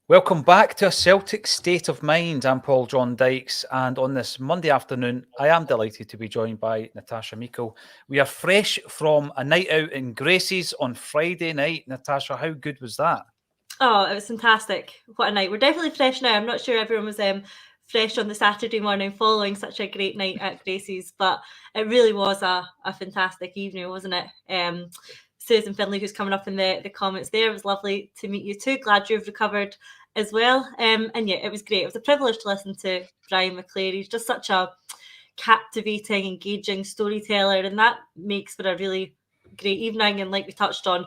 Welcome back to A Celtic State of Mind. I'm Paul John Dykes, and on this Monday afternoon, I am delighted to be joined by Natasha Meikle. We are fresh from a night out in Gracie's on Friday night. Natasha, how good was that? Oh, it was fantastic. What a night. We're definitely fresh now. I'm not sure everyone was fresh on the Saturday morning following such a great night at Gracie's, but it really was a fantastic evening, wasn't it? Susan Finley, who's coming up in the comments there, it was lovely to meet you too. Glad you've recovered as well. And yeah, it was great. It was a privilege to listen to Brian McClare. He's just such a captivating, engaging storyteller, and that makes for a really great evening. And like we touched on,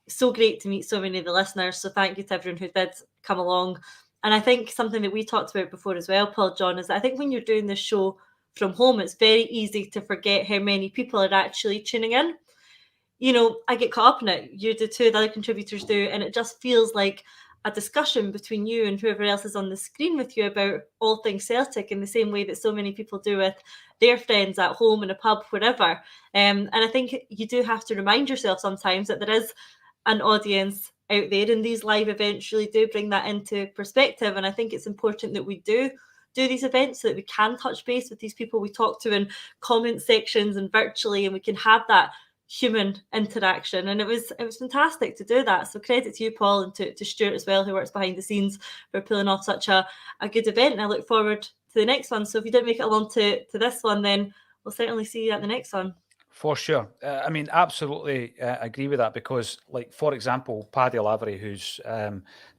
so great to meet so many of the listeners. So thank you to everyone who did come along. And I think something that we talked about before as well, Paul John, is that I think when you're doing this show from home, it's very easy to forget how many people are actually tuning in. You know, I get caught up in it. You do too, the other contributors do, and it just feels like a discussion between you and whoever else is on the screen with you about all things Celtic in the same way that so many people do with their friends at home, in a pub, wherever. And I think you do have to remind yourself sometimes that there is an audience out there, and these live events really do bring that into perspective. And I think it's important that we do these events so that we can touch base with these people we talk to in comment sections and virtually, and we can have that human interaction. And it was fantastic to do that. So credit to you, Paul, and to Stuart as well, who works behind the scenes, for pulling off such a good event. And I look forward to the next one. So if you didn't make it along to this one, then we'll certainly see you at the next one. For sure. I mean, absolutely agree with that because, like, for example, Paddy Lavery, whose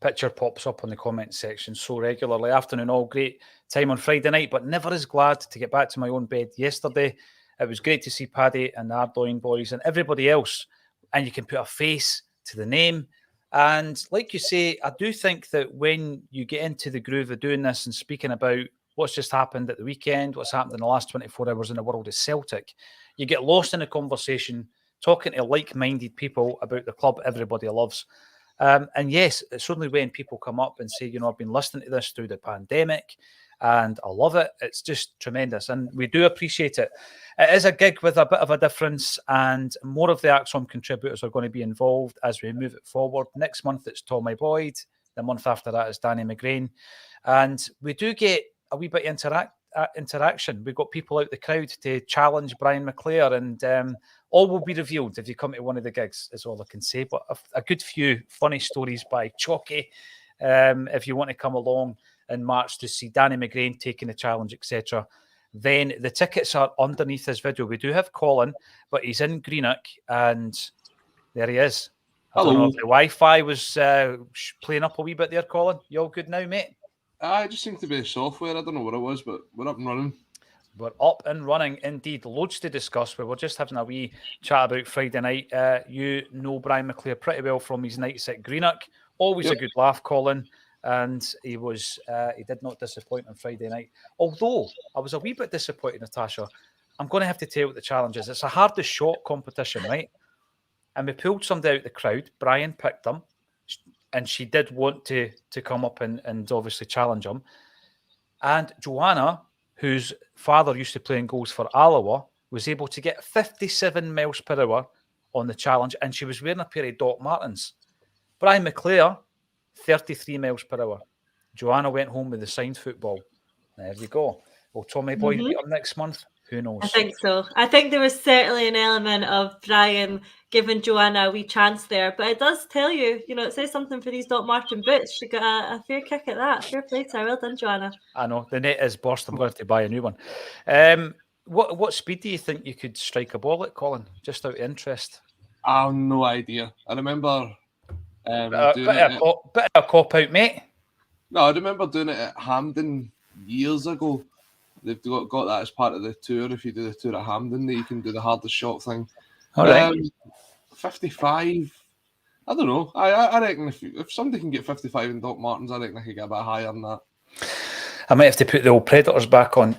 picture pops up on the comment section so regularly, afternoon, all great time on Friday night, but never as glad to get back to my own bed yesterday. It was great to see Paddy and the Ardoyne boys and everybody else, and you can put a face to the name. And like you say, I do think that when you get into the groove of doing this and speaking about what's just happened at the weekend, what's happened in the last 24 hours in the world of Celtic, you get lost in a conversation, talking to like-minded people about the club everybody loves. And yes, it's only when people come up and say, you know, I've been listening to this through the pandemic and I love it. It's just tremendous. And we do appreciate it. It is a gig with a bit of a difference, and more of the Acsom contributors are going to be involved as we move it forward. Next month, it's Tommy Boyd. The month after that is Danny McGrain. And we do get a wee bit interaction. We've got people out the crowd to challenge Brian McClare, and all will be revealed if you come to one of the gigs, is all I can say. But a good few funny stories by Chalky, if you want to come along in March to see Danny McGrain taking the challenge, etc. Then the tickets are underneath this video. We do have Colin, but he's in Greenock, and there he is. I don't know if the Wi-Fi was playing up a wee bit there, Colin. You all good now, mate? It just seemed to be software. I don't know what it was, but we're up and running. We're up and running indeed. Loads to discuss. We were just having a wee chat about Friday night. You know Brian McClare pretty well from his nights at Greenock. Always a good laugh, Colin. And he did not disappoint on Friday night. Although I was a wee bit disappointed, Natasha. I'm going to have to tell you what the challenge is. It's a hardest shot competition, right? And we pulled somebody out the crowd. Brian picked them. And she did want to come up and obviously challenge him. And Joanna, whose father used to play in goals for Alloa, was able to get 57 miles per hour on the challenge, and she was wearing a pair of Doc Martens. Brian McClare, 33 miles per hour. Joanna went home with the signed football. There you go. Will Tommy Boyd be up next month? Who knows? I think so. I think there was certainly an element of Brian giving Joanna a wee chance there, but it does tell you, you know, it says something for these Doc Marten boots. She got a fair kick at that. Fair play to her. Well done, Joanna. I know. The net is burst. I'm going to have to buy a new one. What speed do you think you could strike a ball at, Colin? Just out of interest. I have no idea. I remember bit of a cop-out, mate. No, I remember doing it at Hampden years ago. They've got that as part of the tour. If you do the tour at Hampden, that you can do the hardest shot thing. All right. 55. I don't know. I reckon if somebody can get 55 in Doc Martens, I reckon I could get a bit higher than that. I might have to put the old Predators back on.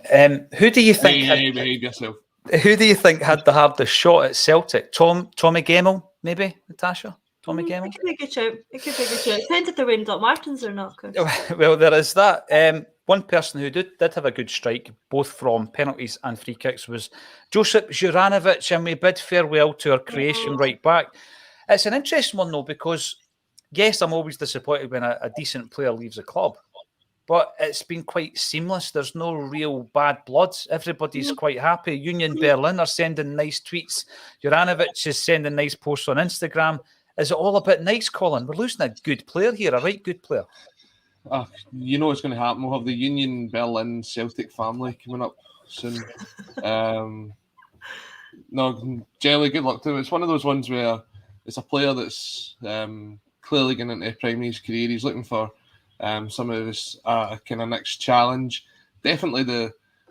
Who do you think? Behave yourself. Who do you think had the hardest shot at Celtic? Tommy Gemmell, maybe, Natasha? Tommy Gemmell? It could be a good shout. Depends if they're wearing Doc Martens or not. Well, there is that. One person who did have a good strike, both from penalties and free kicks, was Josip Juranović, and we bid farewell to our creation right back. It's an interesting one, though, because yes, I'm always disappointed when a decent player leaves a club, but it's been quite seamless. There's no real bad blood. Everybody's quite happy. Union Berlin are sending nice tweets. Juranović is sending nice posts on Instagram. Is it all a bit nice, Colin? We're losing a good player here, a right good player. You know what's going to happen. We'll have the Union Berlin Celtic family coming up soon. No, generally, good luck to him. It's one of those ones where it's a player that's clearly getting into the prime of his career. He's looking for some of his kind of next challenge. Definitely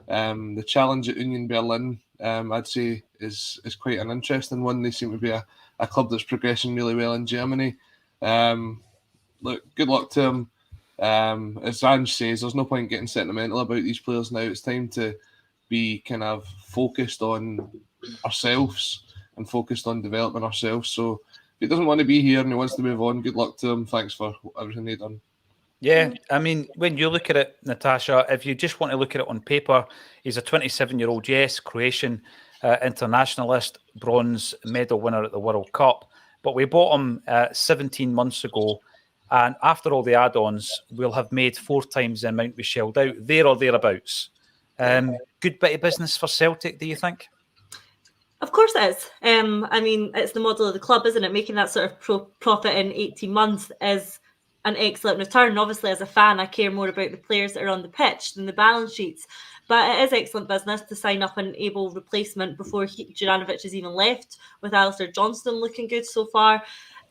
the challenge at Union Berlin, I'd say, is quite an interesting one. They seem to be a club that's progressing really well in Germany. Look, good luck to him. As Ange says, there's no point getting sentimental about these players now. It's time to be kind of focused on ourselves and focused on developing ourselves. So if he doesn't want to be here and he wants to move on, good luck to him. Thanks for everything they've done. Yeah, I mean, when you look at it, Natasha, if you just want to look at it on paper, he's a 27-year-old, yes, Croatian internationalist, bronze medal winner at the World Cup. But we bought him 17 months ago. And after all the add-ons, we'll have made 4 times the amount we shelled out, there or thereabouts. Good bit of business for Celtic, do you think? Of course it is. I mean, it's the model of the club, isn't it? Making that sort of profit in 18 months is an excellent return. Obviously, as a fan, I care more about the players that are on the pitch than the balance sheets. But it is excellent business to sign up an able replacement before Juranović has even left, with Alistair Johnston looking good so far.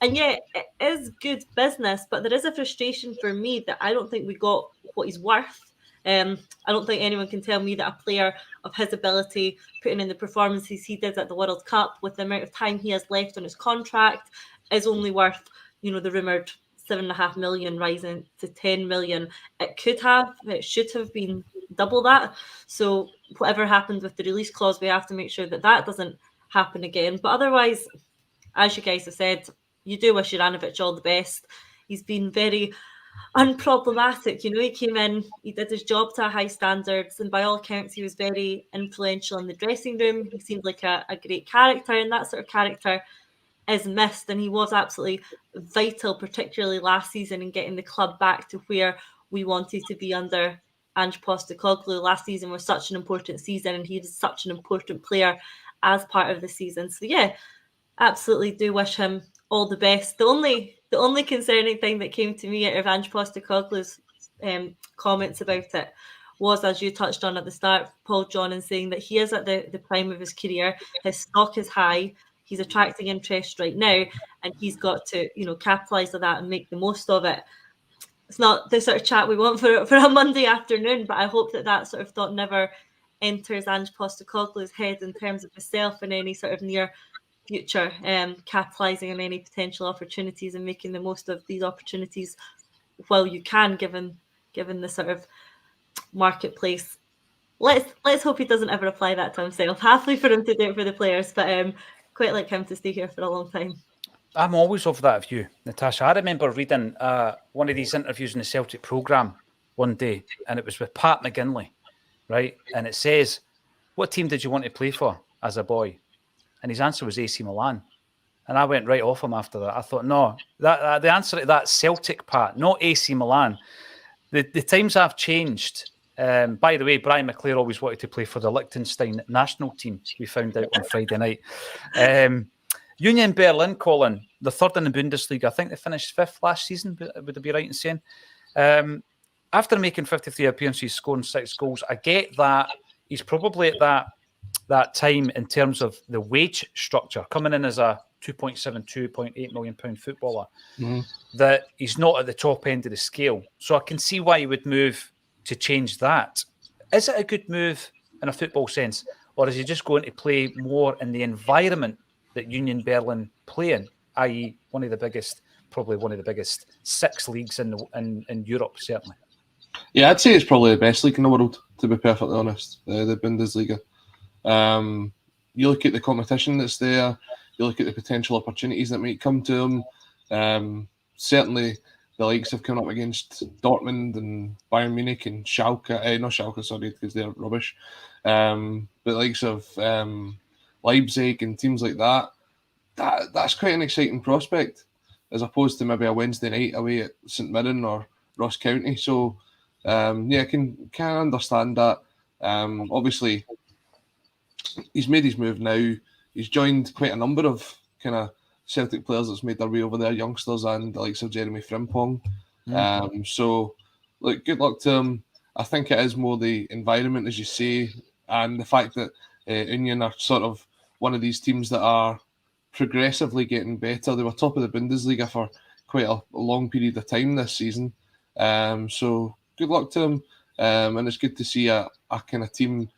And yeah, it is good business, but there is a frustration for me that I don't think we got what he's worth. I don't think anyone can tell me that a player of his ability, putting in the performances he did at the World Cup, with the amount of time he has left on his contract, is only worth, the rumoured 7.5 million rising to 10 million. It should have been double that. So whatever happened with the release clause, we have to make sure that doesn't happen again. But otherwise, as you guys have said, you do wish Juranović all the best. He's been very unproblematic. He came in, he did his job to a high standards, and by all accounts, he was very influential in the dressing room. He seemed like a great character, and that sort of character is missed. And he was absolutely vital, particularly last season, in getting the club back to where we wanted to be under Ange Postecoglou. Last season was such an important season, and he was such an important player as part of the season. So yeah, absolutely do wish him all the best. The only concerning thing that came to me out of Ange Postecoglou's comments about it was, as you touched on at the start, Paul John, in saying that he is at the prime of his career. His stock is high. He's attracting interest right now, and he's got to, capitalise on that and make the most of it. It's not the sort of chat we want for a Monday afternoon, but I hope that sort of thought never enters Ange Postecoglou's head in terms of himself in any sort of near future, capitalising on any potential opportunities and making the most of these opportunities while you can, given the sort of marketplace. Let's hope he doesn't ever apply that to himself. Happy for him to do it for the players, but quite like him to stay here for a long time. I'm always of that view, Natasha. I remember reading one of these interviews in the Celtic programme one day, and it was with Pat McGinley, right? And it says, "What team did you want to play for as a boy?" And his answer was AC Milan. And I went right off him after that. I thought, no, that the answer to that Celtic, Pat, not AC Milan. The times have changed. By the way, Brian McClare always wanted to play for the Liechtenstein national team, we found out on Friday night. Union Berlin, Colin, the third in the Bundesliga. I think they finished 5th last season, would I be right in saying? After making 53 appearances, scoring 6 goals, I get that he's probably at that time in terms of the wage structure, coming in as a 2.8 million pound footballer, that he's not at the top end of the scale. So I can see why he would move to change that. Is it a good move in a football sense, or is he just going to play more in the environment that Union Berlin play in, i.e. probably one of the biggest 6 leagues in Europe, certainly? Yeah, I'd say it's probably the best league in the world, to be perfectly honest, the Bundesliga. You look at the competition that's there, you look at the potential opportunities that might come to them. Certainly, the likes have come up against Dortmund and Bayern Munich and Schalke. Not Schalke, sorry, because they're rubbish. But the likes of Leipzig and teams like that, that's quite an exciting prospect. as opposed to maybe a Wednesday night away at St Mirren or Ross County. So, I can understand that. Obviously, he's made his move now. He's joined quite a number of kind of Celtic players that's made their way over there, youngsters and the likes of Jeremy Frimpong. So, look, good luck to him. I think it is more the environment, as you say, and the fact that Union are sort of one of these teams that are progressively getting better. They were top of the Bundesliga for quite a long period of time this season. So good luck to them. And it's good to see a kind of team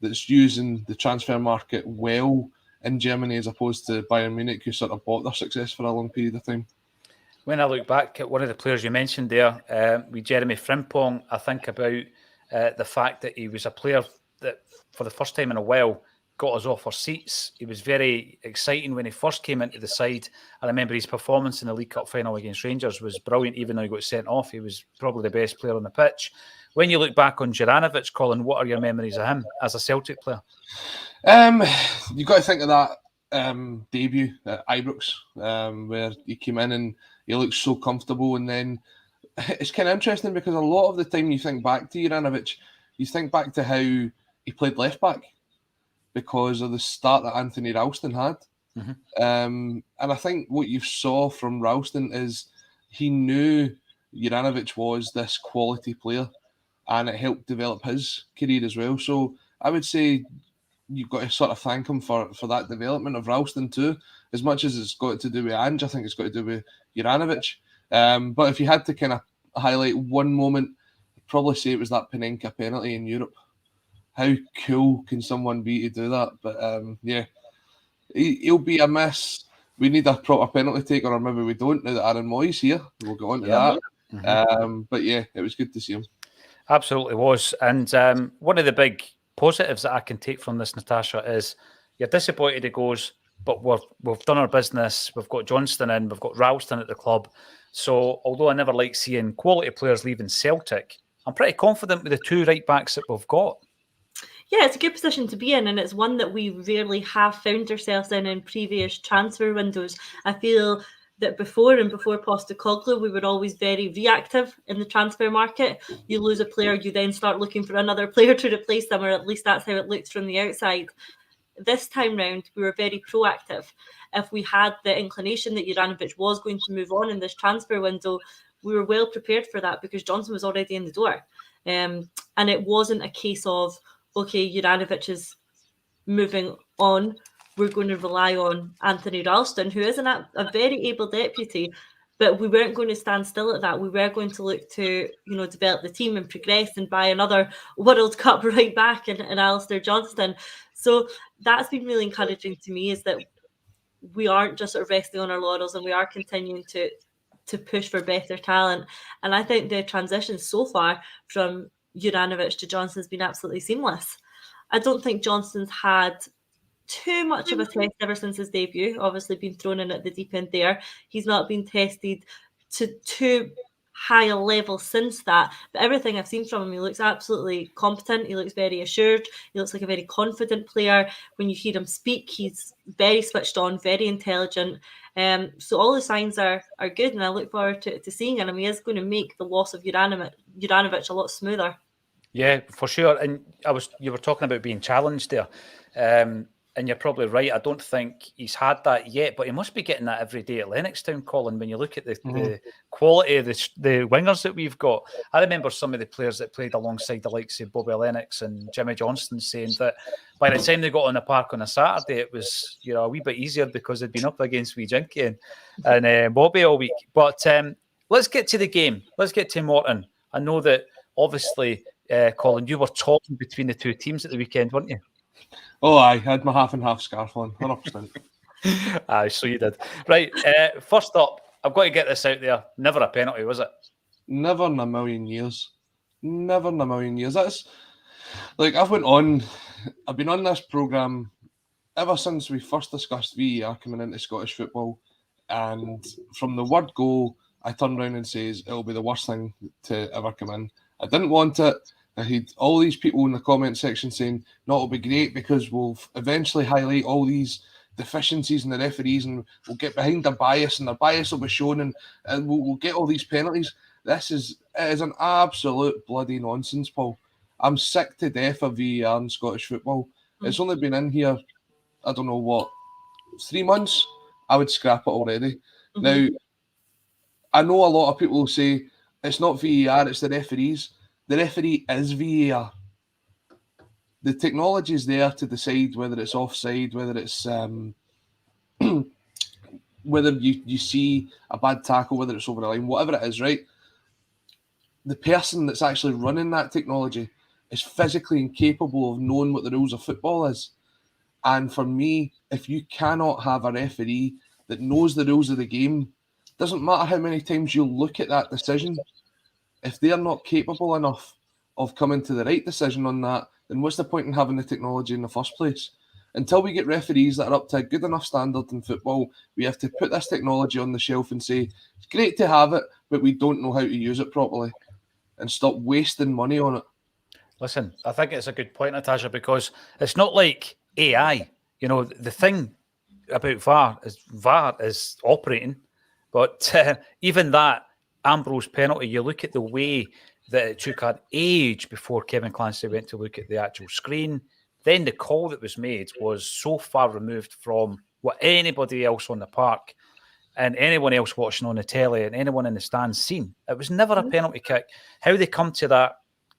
that's using the transfer market well in Germany as opposed to Bayern Munich, who sort of bought their success for a long period of time. When I look back at one of the players you mentioned there, with Jeremy Frimpong, I think about the fact that he was a player that for the first time in a while got us off our seats. He was very exciting when he first came into the side. I remember his performance in the League Cup final against Rangers was brilliant, even though he got sent off. He was probably the best player on the pitch. When you look back on Juranović, Colin, what are your memories of him as a Celtic player? You've got to think of that debut at Ibrox, where he came in and he looked so comfortable. And then it's kind of interesting because a lot of the time you think back to Juranović, you think back to how he played left back because of the start that Anthony Ralston had. And I think what you saw from Ralston is he knew Juranović was this quality player and it helped develop his career as well. So I would say you've got to sort of thank him for that development of Ralston too. As much as it's got to do with Ange, I think it's got to do with Juranović. But if you had to kind of highlight one moment, I'd probably say it was that Panenka penalty in Europe. How cool can someone be to do that? But he'll be a miss. We need a proper penalty taker, or maybe we don't now that Aaron Mooy's here. We'll go on to that. But yeah, it was good to see him. Absolutely was. And one of the big positives that I can take from this, Natasha, is you're disappointed he goes, but we've done our business. We've got Johnston in, we've got Ralston at the club. So although I never like seeing quality players leaving Celtic, I'm pretty confident with the two right backs that we've got. Yeah, it's a good position to be in, and it's one that we rarely have found ourselves in previous transfer windows. I feel that before Postecoglou, we were always very reactive in the transfer market. You lose a player, you then start looking for another player to replace them, or at least that's how it looked from the outside. This time round, we were very proactive. If we had the inclination that Juranović was going to move on in this transfer window, we were well prepared for that because Johnson was already in the door. And it wasn't a case of, okay, Juranović is moving on, we're going to rely on Anthony Ralston, who is a very able deputy, but we weren't going to stand still at that. We were going to look to, develop the team and progress and buy another World Cup right back in Alistair Johnston. So that's been really encouraging to me, is that we aren't just sort of resting on our laurels and we are continuing to push for better talent. And I think the transition so far from Juranović to Johnson has been absolutely seamless. I don't think Johnston's had too much of a test ever since his debut. Obviously been thrown in at the deep end there. He's not been tested to too high a level since that. But everything I've seen from him, he looks absolutely competent. He looks very assured. He looks like a very confident player. When you hear him speak, he's very switched on, very intelligent. So all the signs are good, and I look forward to seeing him. He is going to make the loss of Juranović a lot smoother. Yeah, for sure. And you were talking about being challenged there. And you're probably right. I don't think he's had that yet, but he must be getting that every day at Lennoxtown, Colin, when you look at the quality of the wingers that we've got. I remember some of the players that played alongside the likes of Bobby Lennox and Jimmy Johnston saying that by the time they got on the park on a Saturday, it was a wee bit easier because they'd been up against wee Jinky and Bobby all week. But let's get to the game. Let's get to Morton. I know that obviously, Colin, you were talking between the two teams at the weekend, weren't you? Oh, I had my half and half scarf on, 100%. Aye, so you did. Right, first up, I've got to get this out there. Never a penalty, was it? Never in a million years. Never in a million years. That's like I've been on this programme ever since we first discussed VAR coming into Scottish football, and from the word go, I turned around and says it'll be the worst thing to ever come in. I didn't want it. I had all these people in the comment section saying, no, it'll be great because we'll eventually highlight all these deficiencies in the referees, and we'll get behind their bias, and their bias will be shown, and we'll get all these penalties. It is an absolute bloody nonsense, Paul. I'm sick to death of VAR in Scottish football. It's only been in here, I don't know what, 3 months. I would scrap it already. Now, I know a lot of people will say it's not VAR, it's the referees. The referee is VAR. The technology is there to decide whether it's offside, whether it's whether you see a bad tackle, whether it's over the line, whatever it is, right? The person that's actually running that technology is physically incapable of knowing what the rules of football is. And for me, if you cannot have a referee that knows the rules of the game, doesn't matter how many times you look at that decision, if they're not capable enough of coming to the right decision on that, then what's the point in having the technology in the first place? Until we get referees that are up to a good enough standard in football, we have to put this technology on the shelf and say, it's great to have it, but we don't know how to use it properly, and stop wasting money on it. Listen, I think it's a good point, Natasha, because it's not like AI. You know, the thing about VAR is operating, but even that Ambrose penalty, you look at the way that it took an age before Kevin Clancy went to look at the actual screen. Then the call that was made was so far removed from what anybody else on the park and anyone else watching on the telly and anyone in the stands seen. It was never a penalty kick. How they come to that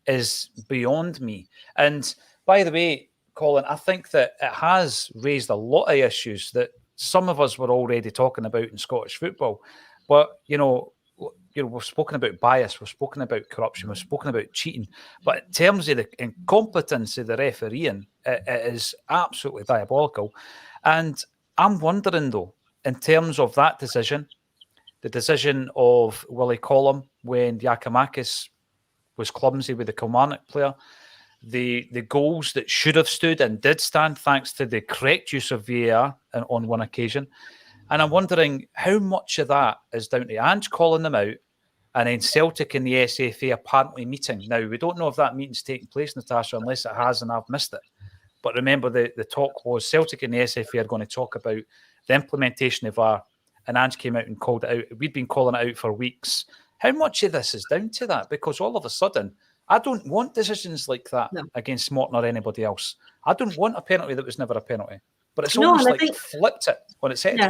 is beyond me. And by the way, Colin, I think that it has raised a lot of issues that some of us were already talking about in Scottish football. But, we've spoken about bias, we've spoken about corruption, we've spoken about cheating. But in terms of the incompetence of the refereeing, it is absolutely diabolical. And I'm wondering, though, in terms of that decision, the decision of Willie Collum when Giacomakis was clumsy with the Kilmarnock player, the goals that should have stood and did stand thanks to the correct use of VAR on one occasion. And I'm wondering how much of that is down to Ange calling them out and then Celtic and the SFA apparently meeting. Now, we don't know if that meeting's taking place, Natasha, unless it has and I've missed it. But remember, the talk was Celtic and the SFA are going to talk about the implementation of VAR, and Ange came out and called it out. We'd been calling it out for weeks. How much of this is down to that? Because all of a sudden, I don't want decisions like that against Morton or anybody else. I don't want a penalty that was never a penalty. But it's almost flipped it on its head. Yeah.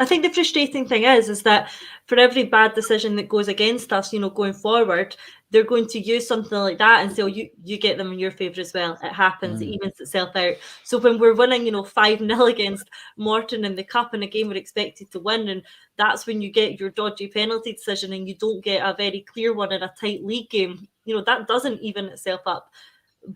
I think the frustrating thing is that for every bad decision that goes against us, going forward, they're going to use something like that and say, oh, you get them in your favour as well. It happens. It evens itself out. So when we're winning, 5-0 against Morton in the cup in a game we're expected to win, and that's when you get your dodgy penalty decision and you don't get a very clear one in a tight league game, that doesn't even itself up.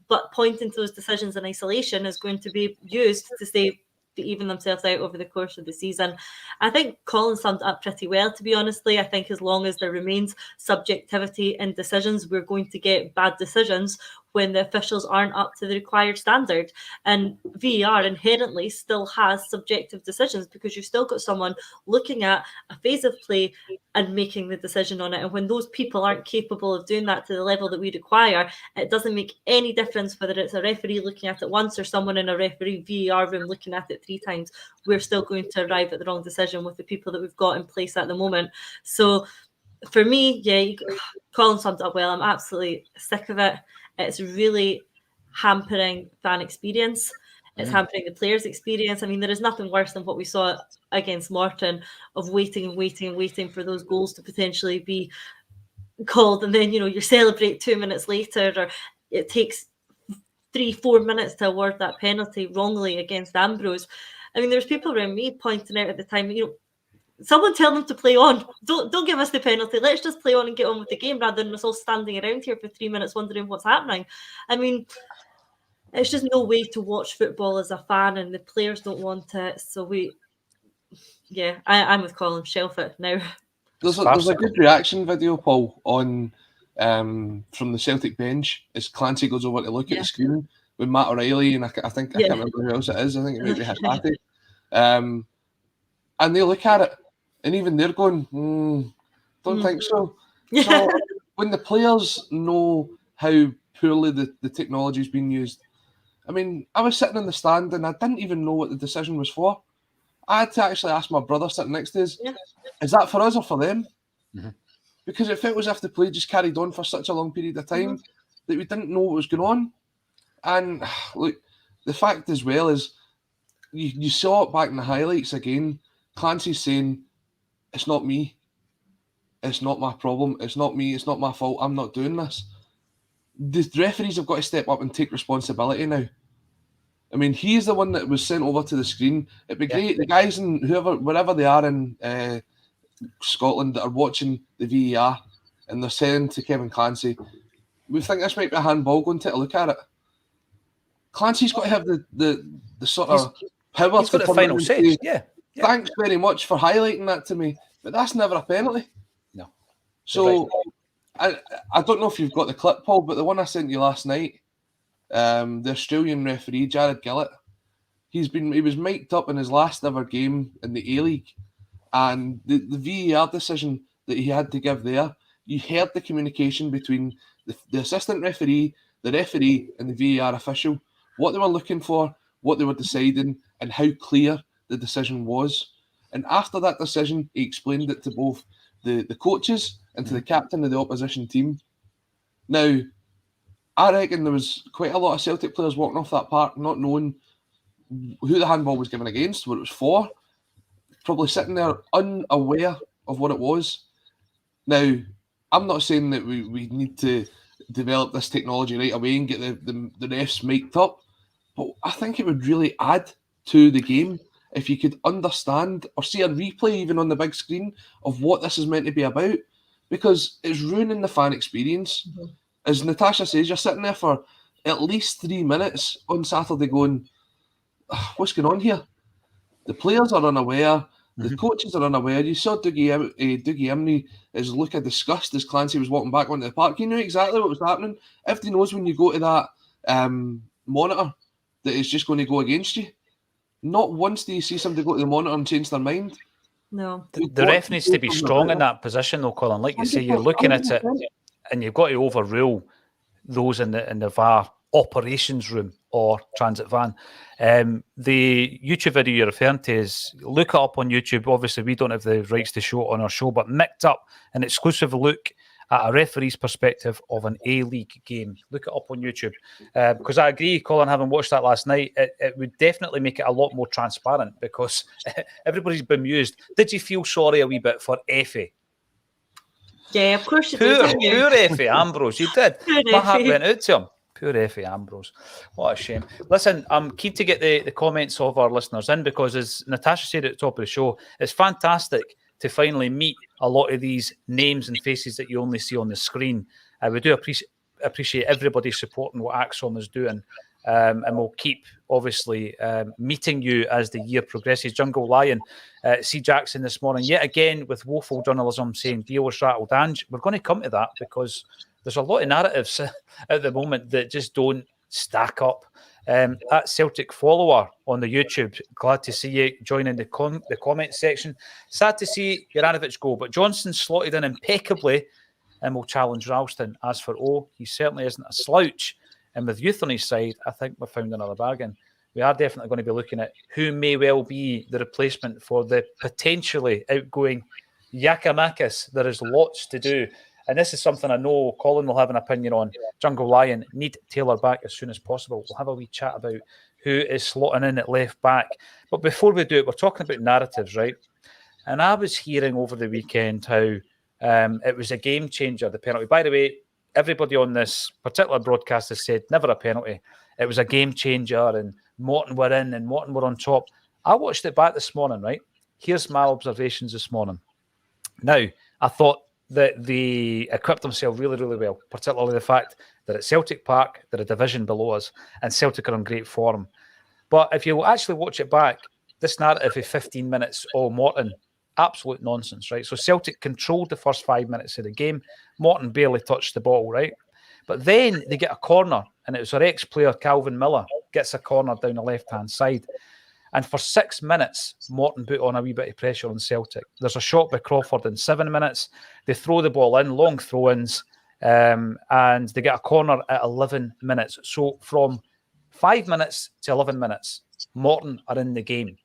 But pointing to those decisions in isolation is going to be used to say, to even themselves out over the course of the season. I think Colin summed it up pretty well, to be honestly. I think as long as there remains subjectivity in decisions, we're going to get bad decisions when the officials aren't up to the required standard. And VAR inherently still has subjective decisions because you've still got someone looking at a phase of play and making the decision on it. And when those people aren't capable of doing that to the level that we require, it doesn't make any difference whether it's a referee looking at it once or someone in a referee VAR room looking at it 3 times. We're still going to arrive at the wrong decision with the people that we've got in place at the moment. So for me, Colin summed it up well. I'm absolutely sick of it. It's really hampering fan experience. It's hampering the players' experience. I mean, there is nothing worse than what we saw against Morton of waiting for those goals to potentially be called. And then, you celebrate 2 minutes later, or it takes 3-4 minutes to award that penalty wrongly against Ambrose. I mean, there's people around me pointing out at the time, someone tell them to play on. Don't give us the penalty. Let's just play on and get on with the game rather than us all standing around here for 3 minutes wondering what's happening. I mean, it's just no way to watch football as a fan, and the players don't want it. So I'm with Colin. Shelf it now. There's a good reaction video, Paul, on from the Celtic bench as Clancy goes over to look at the screen with Matt O'Reilly, and I can't remember who else it is. I think it might be Hatati. And they look at it, and even they're going, don't think so. So when the players know how poorly the technology's been used, I mean, I was sitting in the stand and I didn't even know what the decision was for. I had to actually ask my brother sitting next to us, is that for us or for them? Mhm. Because it felt as if the play just carried on for such a long period of time that we didn't know what was going on. And look, the fact as well is you saw it back in the highlights again. Clancy's saying, it's not me. It's not my problem. It's not me. It's not my fault. I'm not doing this. The referees have got to step up and take responsibility now. I mean, he's the one that was sent over to the screen. It'd be great. The guys in wherever they are in Scotland that are watching the VAR and they're saying to Kevin Clancy, we think this might be a handball, go and take a look at it. Clancy's got to have the sort of power He's got the final say. Yeah. Thanks very much for highlighting that to me, but that's never a penalty. No. So I don't know if you've got the clip, Paul, but the one I sent you last night, the Australian referee Jared Gillett, he was mic'd up in his last ever game in the A-League, and the VAR decision that he had to give there, you heard the communication between the assistant referee, the referee, and the VAR official, what they were looking for, what they were deciding, and how clear the decision was. And after that decision, he explained it to both the coaches and to the captain of the opposition team. Now, I reckon there was quite a lot of Celtic players walking off that park not knowing who the handball was given against, what it was for, probably sitting there unaware of what it was. Now, I'm not saying that we need to develop this technology right away and get the refs mic'd up, but I think it would really add to the game if you could understand or see a replay even on the big screen of what this is meant to be about, because it's ruining the fan experience. As Natasha says, you're sitting there for at least 3 minutes on Saturday going, what's going on here? The players are unaware, the coaches are unaware. You saw Dougie Imrie, his look of disgust as Clancy was walking back onto the park. He knew exactly what was happening. Everybody knows when you go to that monitor that it's just going to go against you. Not once do you see somebody go to the monitor and change their mind. No. The ref needs to be strong in that position, though, Colin. Like you say, you're looking at it and you've got to overrule those in the VAR operations room or transit van. The YouTube video you're referring to is, look it up on YouTube. Obviously, we don't have the rights to show it on our show, but mixed up an exclusive look at a referee's perspective of an A-League game. Look it up on YouTube. Because I agree, Colin, having watched that last night, it would definitely make it a lot more transparent because everybody's bemused. Did you feel sorry a wee bit for Effie? Yeah, of course you did. Poor Effie Ambrose, you did. My heart went out to him. Poor Effie Ambrose. What a shame. Listen, I'm keen to get the comments of our listeners in because, as Natasha said at the top of the show, it's fantastic to finally meet a lot of these names and faces that you only see on the screen. We do appreciate everybody supporting what Acsom is doing. And we'll keep, obviously, meeting you as the year progresses. Jungle Lion, C. Jackson this morning, yet again with woeful journalism saying dealers rattled. Ange, we're going to come to that because there's a lot of narratives at the moment that just don't stack up. At Celtic Follower on the YouTube, glad to see you joining the comment section. Sad to see Juranović go, but Johnson slotted in impeccably and will challenge Ralston. As for O, he certainly isn't a slouch. And with youth on his side, I think we've found another bargain. We are definitely going to be looking at who may well be the replacement for the potentially outgoing Giakoumakis. There is lots to do. And this is something I know Colin will have an opinion on. Jungle Lion, need Taylor back as soon as possible. We'll have a wee chat about who is slotting in at left back. But before we do it, we're talking about narratives, right? And I was hearing over the weekend how it was a game changer, the penalty. By the way, everybody on this particular broadcast has said never a penalty. It was a game changer and Morton were in and Morton were on top. I watched it back this morning, right? Here's my observations this morning. Now, I thought that they equipped themselves really, really well, particularly the fact that at Celtic Park, they're a division below us, and Celtic are in great form. But if you actually watch it back, this narrative of 15 minutes, Morton, absolute nonsense, right? So Celtic controlled the first 5 minutes of the game. Morton barely touched the ball, right? But then they get a corner, and it was our ex-player, Calvin Miller, gets a corner down the left-hand side. And for 6 minutes, Morton put on a wee bit of pressure on Celtic. There's a shot by Crawford in 7 minutes. They throw the ball in, long throw-ins, and they get a corner at 11 minutes. So from 5 minutes to 11 minutes, Morton are in the game.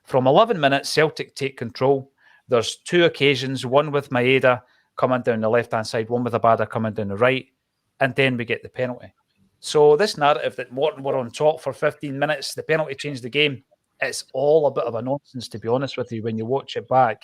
From 11 minutes, Celtic take control. There's 2 occasions, one with Maeda coming down the left-hand side, one with Abada coming down the right, and then we get the penalty. So this narrative that Morton were on top for 15 minutes, the penalty changed the game, it's all a bit of a nonsense, to be honest with you, when you watch it back.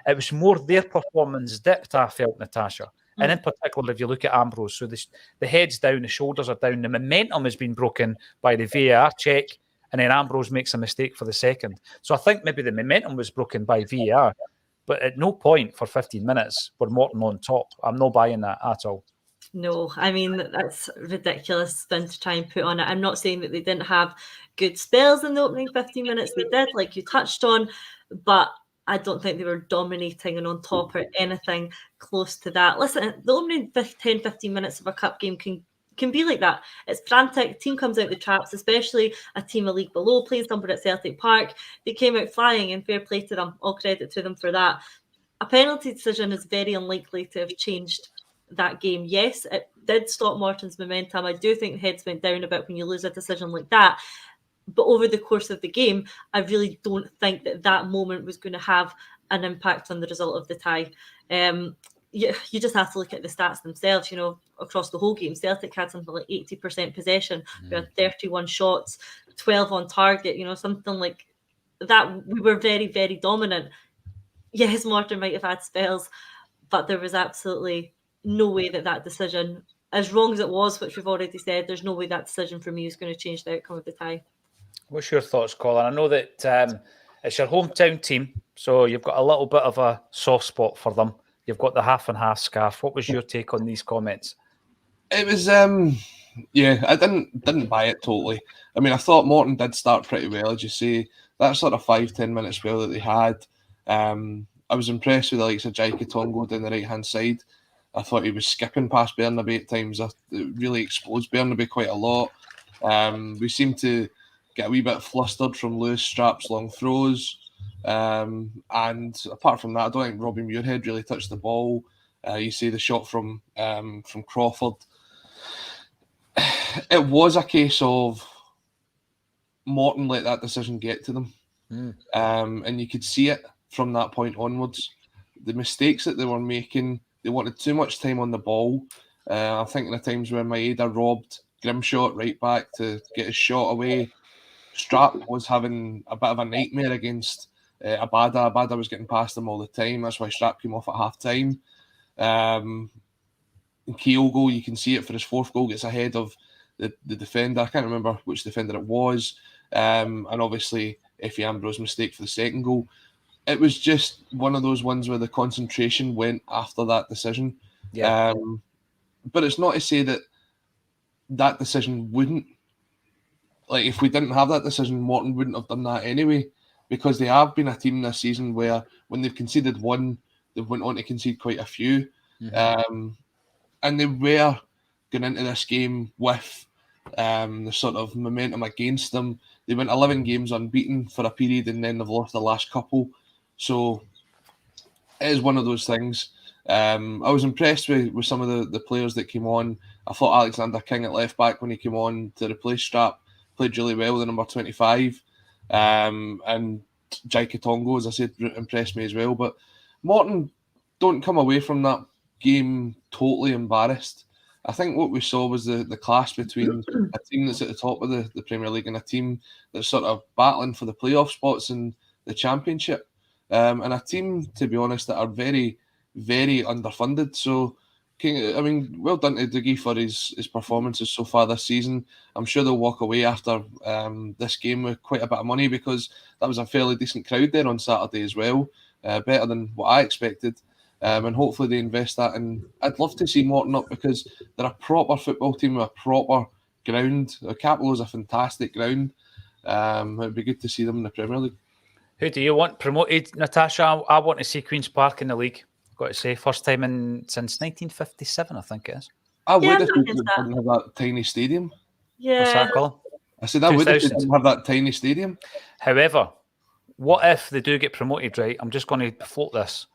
It was more their performance dipped, I felt, Natasha. And in particular, if you look at Ambrose, so the head's down, the shoulders are down, the momentum has been broken by the VAR check, and then Ambrose makes a mistake for the second. So I think maybe the momentum was broken by VAR, but at no point for 15 minutes were Morton on top. I'm not buying that at all. No, I mean, that's ridiculous spin to try and put on it. I'm not saying that they didn't have good spells in the opening 15 minutes. They did, like you touched on, but I don't think they were dominating and on top or anything close to that. Listen, the opening 10, 15 minutes of a cup game can be like that. It's frantic. Team comes out the traps, especially a team a league below playing somewhere at Celtic Park. They came out flying, and fair play to them. All credit to them for that. A penalty decision is very unlikely to have changed that game. Yes, it did stop Morton's momentum. I do think the heads went down a bit when you lose a decision like that. But over the course of the game, I really don't think that moment was going to have an impact on the result of the tie. You just have to look at the stats themselves. Across the whole game, Celtic had something like 80% possession. We had 31 shots, 12 on target, something like that. We were very, very dominant. Yes, Morton might have had spells, but there was absolutely no way that decision, as wrong as it was, which we've already said, there's no way that decision for me is going to change the outcome of the tie. What's your thoughts, Colin? I know that it's your hometown team, so you've got a little bit of a soft spot for them. You've got the half and half scarf. What was your take on these comments? It was, I didn't buy it totally. I mean, I thought Morton did start pretty well, as you say. That sort of 5-10 minute spell that they had, I was impressed with the likes of Jai Katongo down the right-hand side. I thought he was skipping past Bernabei at times. It really exposed Bernabei quite a lot. We seemed to get a wee bit flustered from Lewis Strapp's long throws. And apart from that, I don't think Robbie Muirhead really touched the ball. You see the shot from Crawford. It was a case of Morton let that decision get to them. And you could see it from that point onwards. The mistakes that they were making, they wanted too much time on the ball. I'm thinking of times where Maeda robbed Grimshaw right back to get his shot away. Strap was having a bit of a nightmare against Abada. Abada was getting past him all the time. That's why Strap came off at half-time. Kyogo, you can see it for his 4th goal, gets ahead of the defender. I can't remember which defender it was. And obviously, Efe Ambrose's mistake for the 2nd goal. It was just one of those ones where the concentration went after that decision. Yeah. But it's not to say that decision wouldn't. Like, if we didn't have that decision, Morton wouldn't have done that anyway, because they have been a team this season where when they've conceded one, they've went on to concede quite a few. And they were going into this game with the sort of momentum against them. They went 11 games unbeaten for a period, and then they've lost the last couple. So it is one of those things. I was impressed with some of the players that came on. I thought Alexander King at left back, when he came on to replace Strap, played really well with the number 25. And Jai Katongo, as I said, impressed me as well. But Morton don't come away from that game totally embarrassed. I think what we saw was the clash between a team that's at the top of the Premier League and a team that's sort of battling for the playoff spots in the Championship. And a team, to be honest, that are very, very underfunded. So, well done to Dougie for his performances so far this season. I'm sure they'll walk away after this game with quite a bit of money, because that was a fairly decent crowd there on Saturday as well. Better than what I expected. And hopefully they invest that. And I'd love to see Morton up, because they're a proper football team with a proper ground. Capello is a fantastic ground. It'd be good to see them in the Premier League. Who do you want promoted, Natasha? I want to see Queen's Park in the league. I've got to say, first time since 1957, I think it is. I would if they didn't have that tiny stadium. Yeah. What's that, Colin? I said I would if they didn't have that tiny stadium. However, what if they do get promoted, right? I'm just going to float this.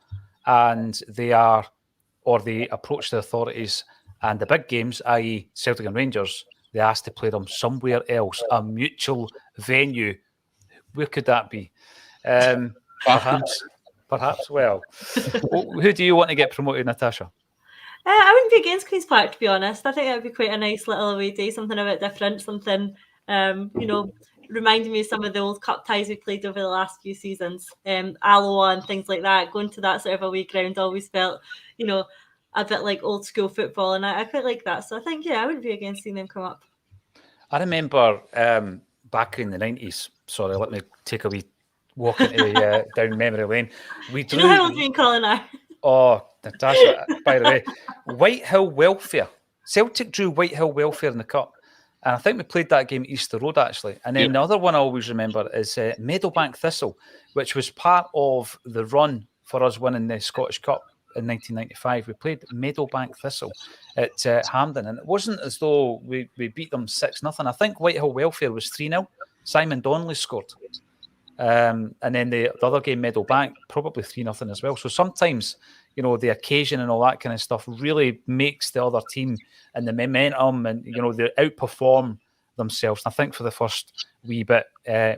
And they approach the authorities, and the big games, i.e. Celtic and Rangers, they ask to play them somewhere else, a mutual venue. Where could that be? Perhaps. Well, who do you want to get promoted, Natasha? I wouldn't be against Queen's Park, to be honest. I think that would be quite a nice little away day, something a bit different, something, reminding me of some of the old cup ties we played over the last few seasons, Alloa and things like that. Going to that sort of away ground always felt, a bit like old school football, and I quite like that. So I think, I wouldn't be against seeing them come up. I remember back in the 90s, sorry, let me take a wee walk into down memory lane. Do you know how old me and Colin are? Oh, Natasha, by the way, Whitehill Welfare. Celtic drew Whitehill Welfare in the Cup. And I think we played that game at Easter Road, actually. And then the other one I always remember is Meadowbank Thistle, which was part of the run for us winning the Scottish Cup in 1995. We played Meadowbank Thistle at Hampden. And it wasn't as though we beat them 6-0. I think Whitehill Welfare was 3-0. Simon Donnelly scored. And then the other game, Meadowbank, probably 3-0 as well. So sometimes, the occasion and all that kind of stuff really makes the other team and the momentum and, they outperform themselves. And I think for the first wee bit,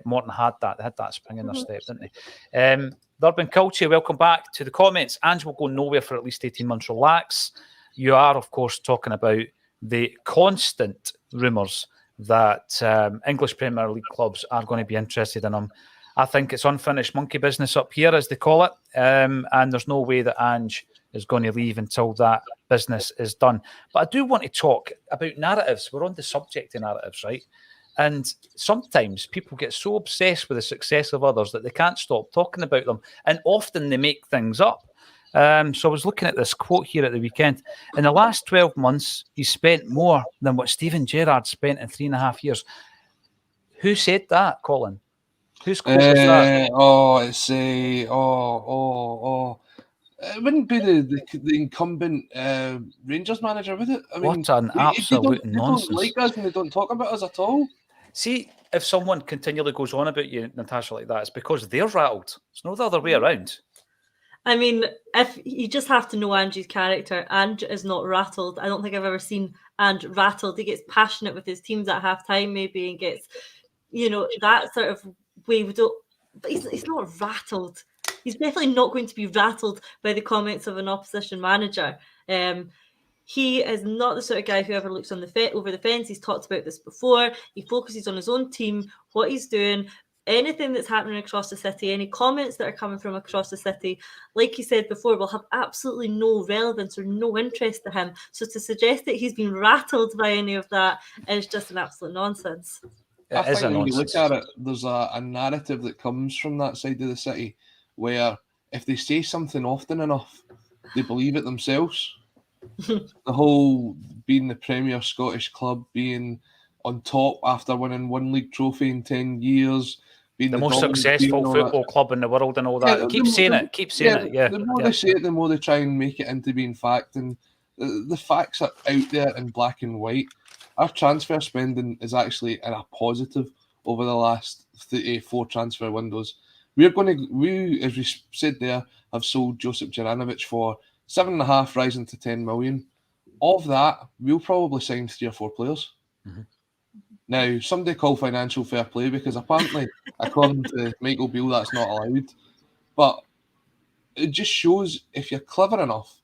Morton had that. They had that spring in their step, didn't they? Durban Culture, welcome back to the comments. Ange will go nowhere for at least 18 months. Relax. You are, of course, talking about the constant rumours that English Premier League clubs are going to be interested in him. I think it's unfinished monkey business up here, as they call it. And there's no way that Ange is going to leave until that business is done. But I do want to talk about narratives. We're on the subject of narratives, right? And sometimes people get so obsessed with the success of others that they can't stop talking about them. And often they make things up. So I was looking at this quote here at the weekend. In the last 12 months, he spent more than what Steven Gerrard spent in 3.5 years. Who said that, Colin? Whose quote was that? It wouldn't be the incumbent Rangers manager, would it? I mean, what an absolute nonsense. They don't like us and they don't talk about us at all. See, if someone continually goes on about you, Natasha, like that, it's because they're rattled. It's no the other way around. I mean, if you just have to know Ange's character, Ange is not rattled. I don't think I've ever seen Ange rattled. He gets passionate with his teams at half-time maybe and gets, that sort of way. But he's not rattled. He's definitely not going to be rattled by the comments of an opposition manager. He is not the sort of guy who ever looks on over the fence. He's talked about this before. He focuses on his own team, what he's doing, anything that's happening across the city, any comments that are coming from across the city, like he said before, will have absolutely no relevance or no interest to him. So to suggest that he's been rattled by any of that is just an absolute nonsense. I think when you look at it, there's a narrative that comes from that side of the city where if they say something often enough, they believe it themselves. The whole being the Premier Scottish club, being on top after winning one league trophy in 10 years, being the most successful football club in the world and all that. Keep saying it. The more they say it, the more they try and make it into being fact. And the facts are out there in black and white. Our transfer spending is actually in a positive over the last 4 transfer windows. We, as we said there, have sold Josip Juranović for 7.5, rising to 10 million. Of that, we'll probably sign 3 or 4 players. Mm-hmm. Now, somebody call financial fair play because apparently, according to Michael Beale, that's not allowed. But it just shows if you're clever enough,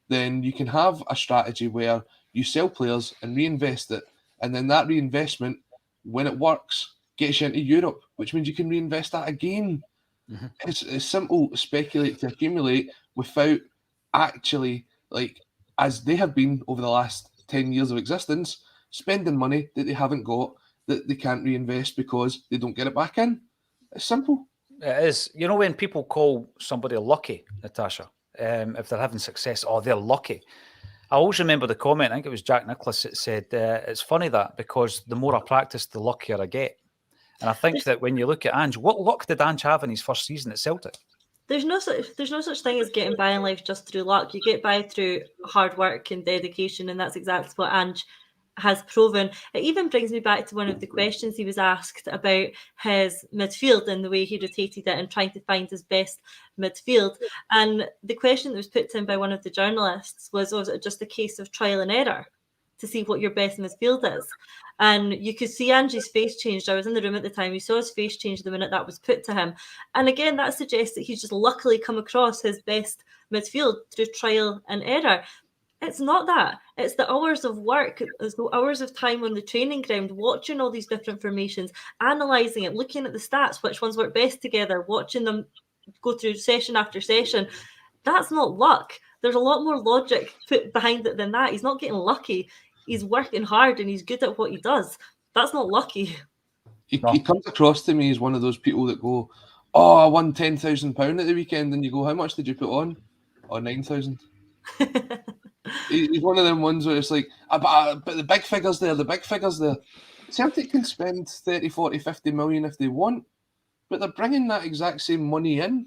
then you can have a strategy where you sell players and reinvest it. And then that reinvestment, when it works, gets you into Europe, which means you can reinvest that again. Mm-hmm. It's simple, speculate to accumulate without actually, as they have been over the last 10 years of existence, spending money that they haven't got, that they can't reinvest because they don't get it back in. It's simple. It is. When people call somebody lucky, Natasha, if they're having success, they're lucky. I always remember the comment, I think it was Jack Nicklaus that said, it's funny that because the more I practice, the luckier I get. And I think that when you look at Ange, what luck did Ange have in his first season at Celtic? There's no such thing as getting by in life just through luck. You get by through hard work and dedication, and that's exactly what Ange has proven. It even brings me back to one of the questions he was asked about his midfield and the way he rotated it and trying to find his best midfield. And the question that was put to him by one of the journalists was it just a case of trial and error to see what your best midfield is. And you could see Ange's face changed. I was in the room at the time. You saw his face change the minute that was put to him. And again, that suggests that he's just luckily come across his best midfield through trial and error. It's not that. It's the hours of work, it's the hours of time on the training ground, watching all these different formations, analysing it, looking at the stats, which ones work best together, watching them go through session after session. That's not luck. There's a lot more logic put behind it than that. He's not getting lucky. He's working hard and he's good at what he does. That's not lucky. He comes across to me as one of those people that go, "Oh, I won £10,000 at the weekend," and you go, "How much did you put on?" "Oh, 9,000." He's one of them ones where it's like, but the big figures there, Celtic can spend 30, 40, 50 million if they want, but they're bringing that exact same money in.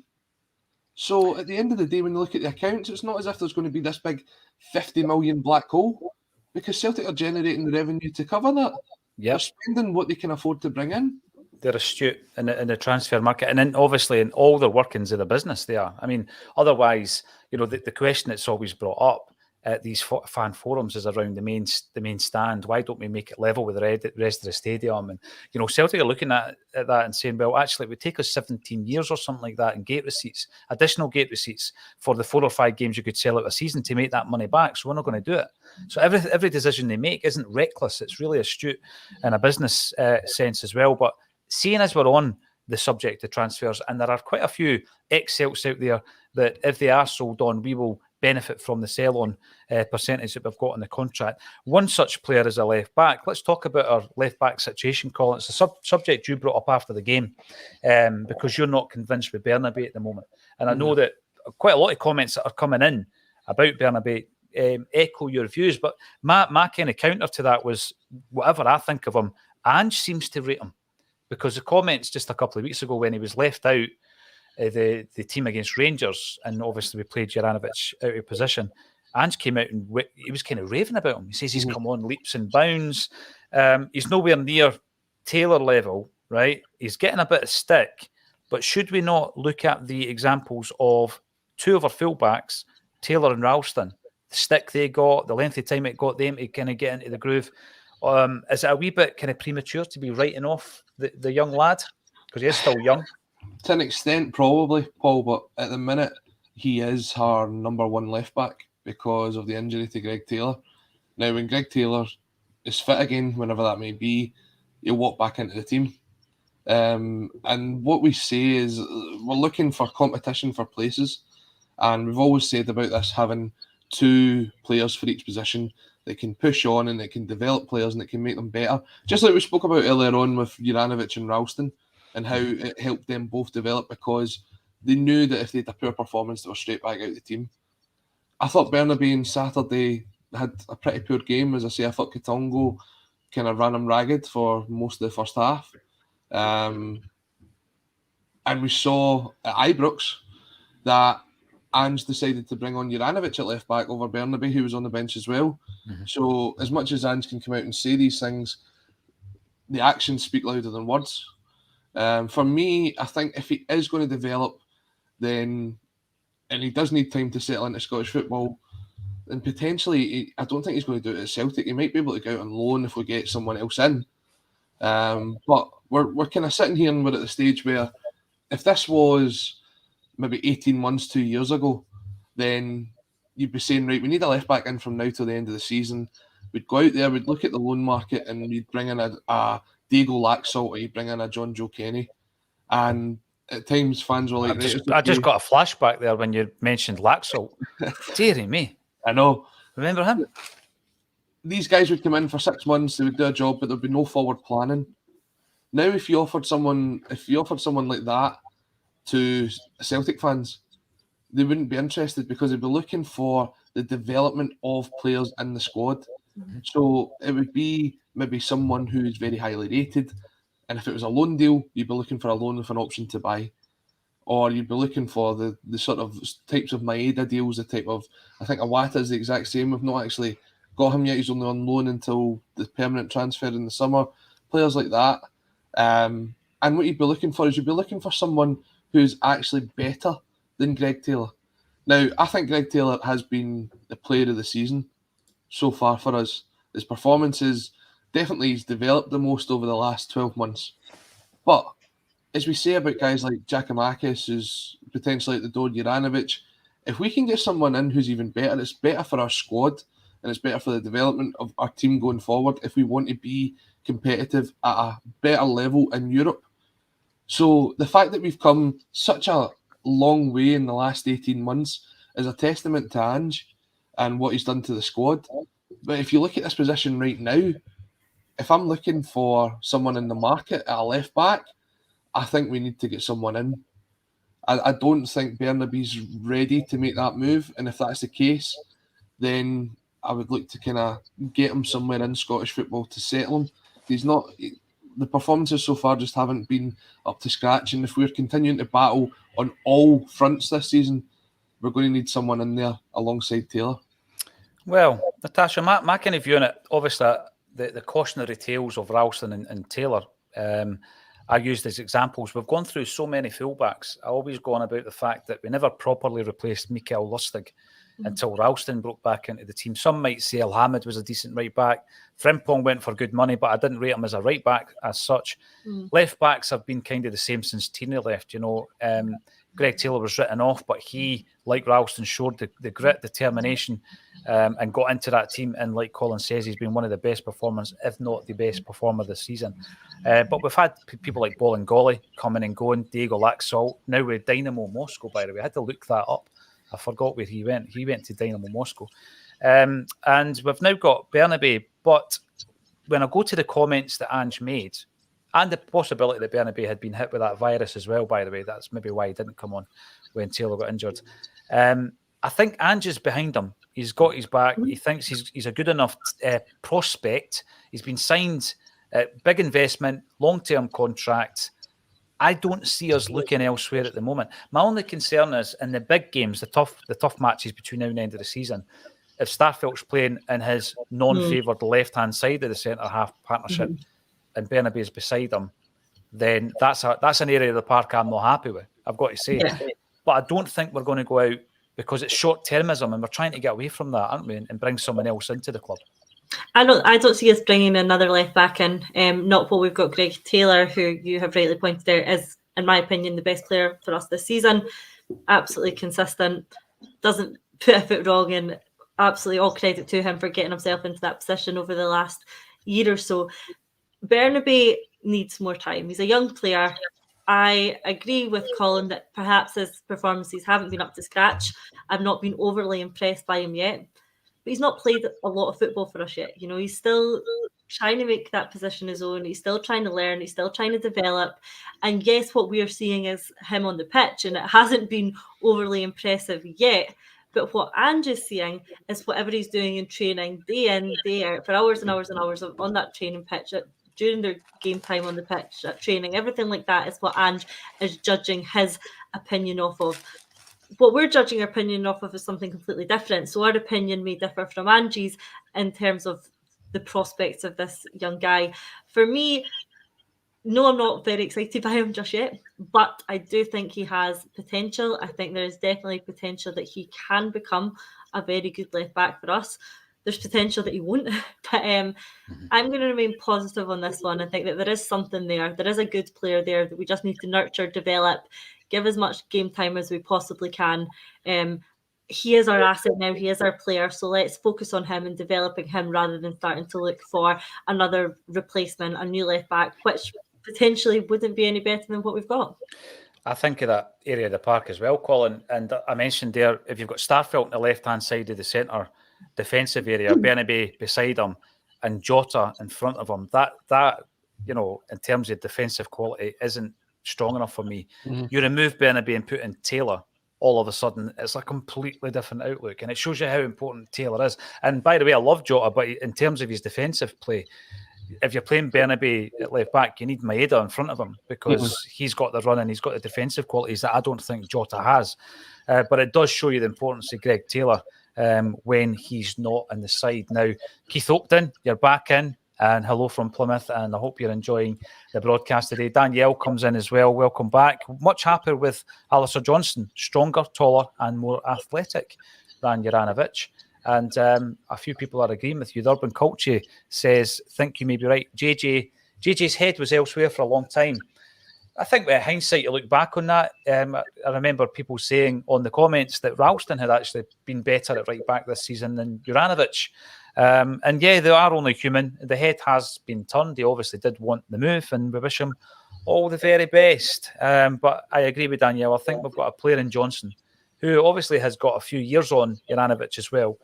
So at the end of the day, when you look at the accounts, it's not as if there's going to be this big 50 million black hole, because Celtic are generating the revenue to cover that. They're spending what they can afford to bring in. They're astute in the transfer market, and then obviously in all their workings of the business they are. I mean, otherwise, the question that's always brought up at these fan forums is around the main stand. Why don't we make it level with the rest of the stadium? And Celtic are looking at that and saying, well, actually, it would take us 17 years or something like that in gate receipts, additional gate receipts for the 4 or 5 games you could sell out a season to make that money back. So we're not going to do it. So every decision they make isn't reckless. It's really astute in a business sense as well. But seeing as we're on the subject of transfers, and there are quite a few ex-Celts out there that if they are sold on, we will benefit from the sell-on percentage that we've got in the contract. One such player is a left-back. Let's talk about our left-back situation, Colin. It's a subject you brought up after the game because you're not convinced with Bernabei at the moment. And I know that quite a lot of comments that are coming in about Bernabei echo your views, but my kind of counter to that was, whatever I think of him, Ange seems to rate him, because the comments just a couple of weeks ago when he was left out the team against Rangers, and obviously we played Juranović out of position, Ange came out and he was kind of raving about him. He says he's come on leaps and bounds. He's nowhere near Taylor level, right? He's getting a bit of stick, but should we not look at the examples of 2 of our fullbacks, Taylor and Ralston, the stick they got, the length of time it got them to kind of get into the groove? Is it a wee bit kind of premature to be writing off the young lad? Because he is still young. To an extent, probably, Paul, but at the minute, he is our number 1 left-back because of the injury to Greg Taylor. Now, when Greg Taylor is fit again, whenever that may be, he'll walk back into the team. And what we say is we're looking for competition for places, and we've always said about this, having 2 players for each position that can push on and that can develop players and that can make them better. Just like we spoke about earlier on with Juranović and Ralston, and how it helped them both develop, because they knew that if they had a poor performance, they were straight back out of the team. I thought Bernabei on Saturday had a pretty poor game. As I say, I thought Katongo kind of ran him ragged for most of the first half. And we saw at Ibrox that Ange decided to bring on Juranović at left back over Bernabei, who was on the bench as well. So as much as Ange can come out and say these things, the actions speak louder than words. For me, I think if he is going to develop, then, and he does need time to settle into Scottish football, then potentially, I don't think he's going to do it at Celtic. He might be able to go out on loan if we get someone else in. But we're kind of sitting here and we're at the stage where if this was maybe 18 months, 2 years ago, then you'd be saying, right, we need a left back in from now till the end of the season. We'd go out there, we'd look at the loan market, and we'd bring in a Diego Laxalt, or you bring in a John Joe Kenny. And at times fans were like, I just got a flashback there when you mentioned Laxalt. Deary me. I know. Remember him? These guys would come in for 6 months, they would do a job, but there'd be no forward planning. Now, if you offered someone like that to Celtic fans, they wouldn't be interested, because they'd be looking for the development of players in the squad. So it would be maybe someone who's very highly rated, and if it was a loan deal, you'd be looking for a loan with an option to buy, or you'd be looking for the sort of types of Maeda deals, the type of, I think Iwata is the exact same. We've not actually got him yet. He's only on loan until the permanent transfer in the summer. Players like that. And what you'd be looking for is you'd be looking for someone who's actually better than Greg Taylor. Now, I think Greg Taylor has been the player of the season so far for us. His performances, definitely he's developed the most over the last 12 months. But as we say about guys like Giakoumakis, who's potentially at the door, Juranović, if we can get someone in who's even better, it's better for our squad and it's better for the development of our team going forward if we want to be competitive at a better level in Europe. So the fact that we've come such a long way in the last 18 months is a testament to Ange and what he's done to the squad. But if you look at this position right now, if I'm looking for someone in the market at a left back, I think we need to get someone in. I don't think Bernabe's ready to make that move. And if that's the case, then I would look to kind of get him somewhere in Scottish football to settle him. He's not... The performances so far just haven't been up to scratch. And if we're continuing to battle on all fronts this season, we're going to need someone in there alongside Taylor. Well, Natasha, my kind of view on it, obviously, the cautionary tales of Ralston and Taylor are used as examples. We've gone through so many fullbacks. I always go on about the fact that we never properly replaced Mikael Lustig until Ralston broke back into the team. Some might say Alhamid was a decent right back. Frimpong went for good money, but I didn't rate him as a right back as such. Left backs have been kind of the same since Tierney left. Greg Taylor was written off, but he, like Ralston, showed the grit, determination, and got into that team. And like Colin says, he's been one of the best performers, if not the best performer this season. But we've had people like Bolingoli coming and going, Diego Laxalt, now with Dynamo Moscow, by the way. I had to look that up. I forgot where he went. He went to Dynamo Moscow. And we've now got Bernabe. But when I go to the comments that Ange made, and the possibility that Bernabe had been hit with that virus as well, by the way, that's maybe why he didn't come on when Taylor got injured. I think Ange is behind him. He's got his back. He thinks he's a good enough prospect. He's been signed, big investment, long-term contract. I don't see us looking elsewhere at the moment. My only concern is in the big games, the tough matches between now and the end of the season, if Starfelt's playing in his non-favoured left-hand side of the centre-half partnership and Bernabe is beside him, then that's an area of the park I'm not happy with, I've got to say. Yeah. But I don't think we're going to go out because it's short-termism and we're trying to get away from that, aren't we, and bring someone else into the club. I don't see us bringing another left back in. Not while we've got Greg Taylor, who you have rightly pointed out is, in my opinion, the best player for us this season. Absolutely consistent, doesn't put a foot wrong, and absolutely all credit to him for getting himself into that position over the last year or so. Bernabe needs more time. He's a young player. I agree with Colin that perhaps his performances haven't been up to scratch. I've not been overly impressed by him yet. But he's not played a lot of football for us yet. He's still trying to make that position his own. He's still trying to learn. He's still trying to develop. And yes, what we are seeing is him on the pitch, and it hasn't been overly impressive yet. But what Ange is seeing is whatever he's doing in training, day in, day out, for hours and hours and hours on that training pitch, during their game time on the pitch, at training, everything like that is what Ange is judging his opinion off of. What we're judging our opinion off of is something completely different. So our opinion may differ from Ange's in terms of the prospects of this young guy. For me, no, I'm not very excited by him just yet, but I do think he has potential. I think there is definitely potential that he can become a very good left back for us. There's potential that he won't, but I'm going to remain positive on this one. I think that there is something there. There is a good player there that we just need to nurture, develop, give as much game time as we possibly can. He is our asset now. He is our player. So let's focus on him and developing him rather than starting to look for another replacement, a new left back, which potentially wouldn't be any better than what we've got. I think of that area of the park as well, Colin. And I mentioned there, if you've got Starfelt on the left-hand side of the centre defensive area, Bernabe beside him and Jota in front of him, that in terms of defensive quality isn't strong enough for me. You remove Bernabe and put in Taylor, all of a sudden it's a completely different outlook, and it shows you how important Taylor is. And by the way, I love Jota, but in terms of his defensive play, if you're playing Bernabe at left back, you need Maeda in front of him because he's got the run and he's got the defensive qualities that I don't think Jota has. But it does show you the importance of Greg Taylor when he's not in the side. Now, Keith Oakton, you're back in, and hello from Plymouth, and I hope you're enjoying the broadcast today. Danielle comes in as well. Welcome back. Much happier with Alistair Johnston, stronger, taller, and more athletic than Juranovic. And a few people are agreeing with you. The Urban Culture says, think you may be right. JJ's head was elsewhere for a long time. I think with hindsight, you look back on that. I remember people saying on the comments that Ralston had actually been better at right back this season than Juranović. And yeah, they are only human. The head has been turned. He obviously did want the move, and we wish him all the very best. But I agree with Danielle. I think we've got a player in Johnson who obviously has got a few years on Juranović as well.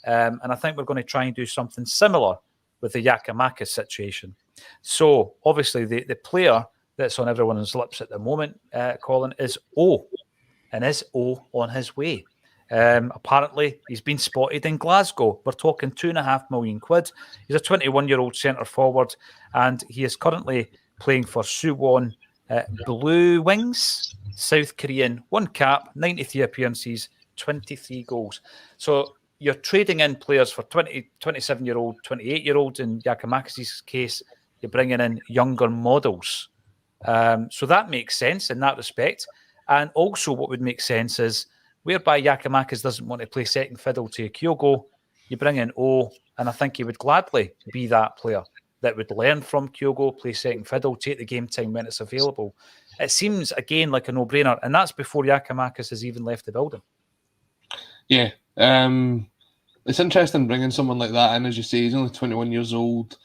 And I think we're going to try and do something similar with the Giakoumakis situation. So obviously the player that's on everyone's lips at the moment, Colin, is O. And is O on his way? Apparently, he's been spotted in Glasgow. We're talking £2.5 million. He's a 21-year-old centre forward, and he is currently playing for Suwon Blue Wings, South Korean. 1 cap, 93 appearances, 23 goals. So you're trading in players for 27-year-old, 28-year-old. In Giakoumakis' case, you're bringing in younger models. So that makes sense in that respect. And also what would make sense is whereby Giakoumakis doesn't want to play second fiddle to Kyogo, you bring in O, and I think he would gladly be that player that would learn from Kyogo, play second fiddle, take the game time when it's available. It seems, again, like a no-brainer, and that's before Giakoumakis has even left the building. Yeah. It's interesting bringing someone like that in, as you say. He's only 21 years old.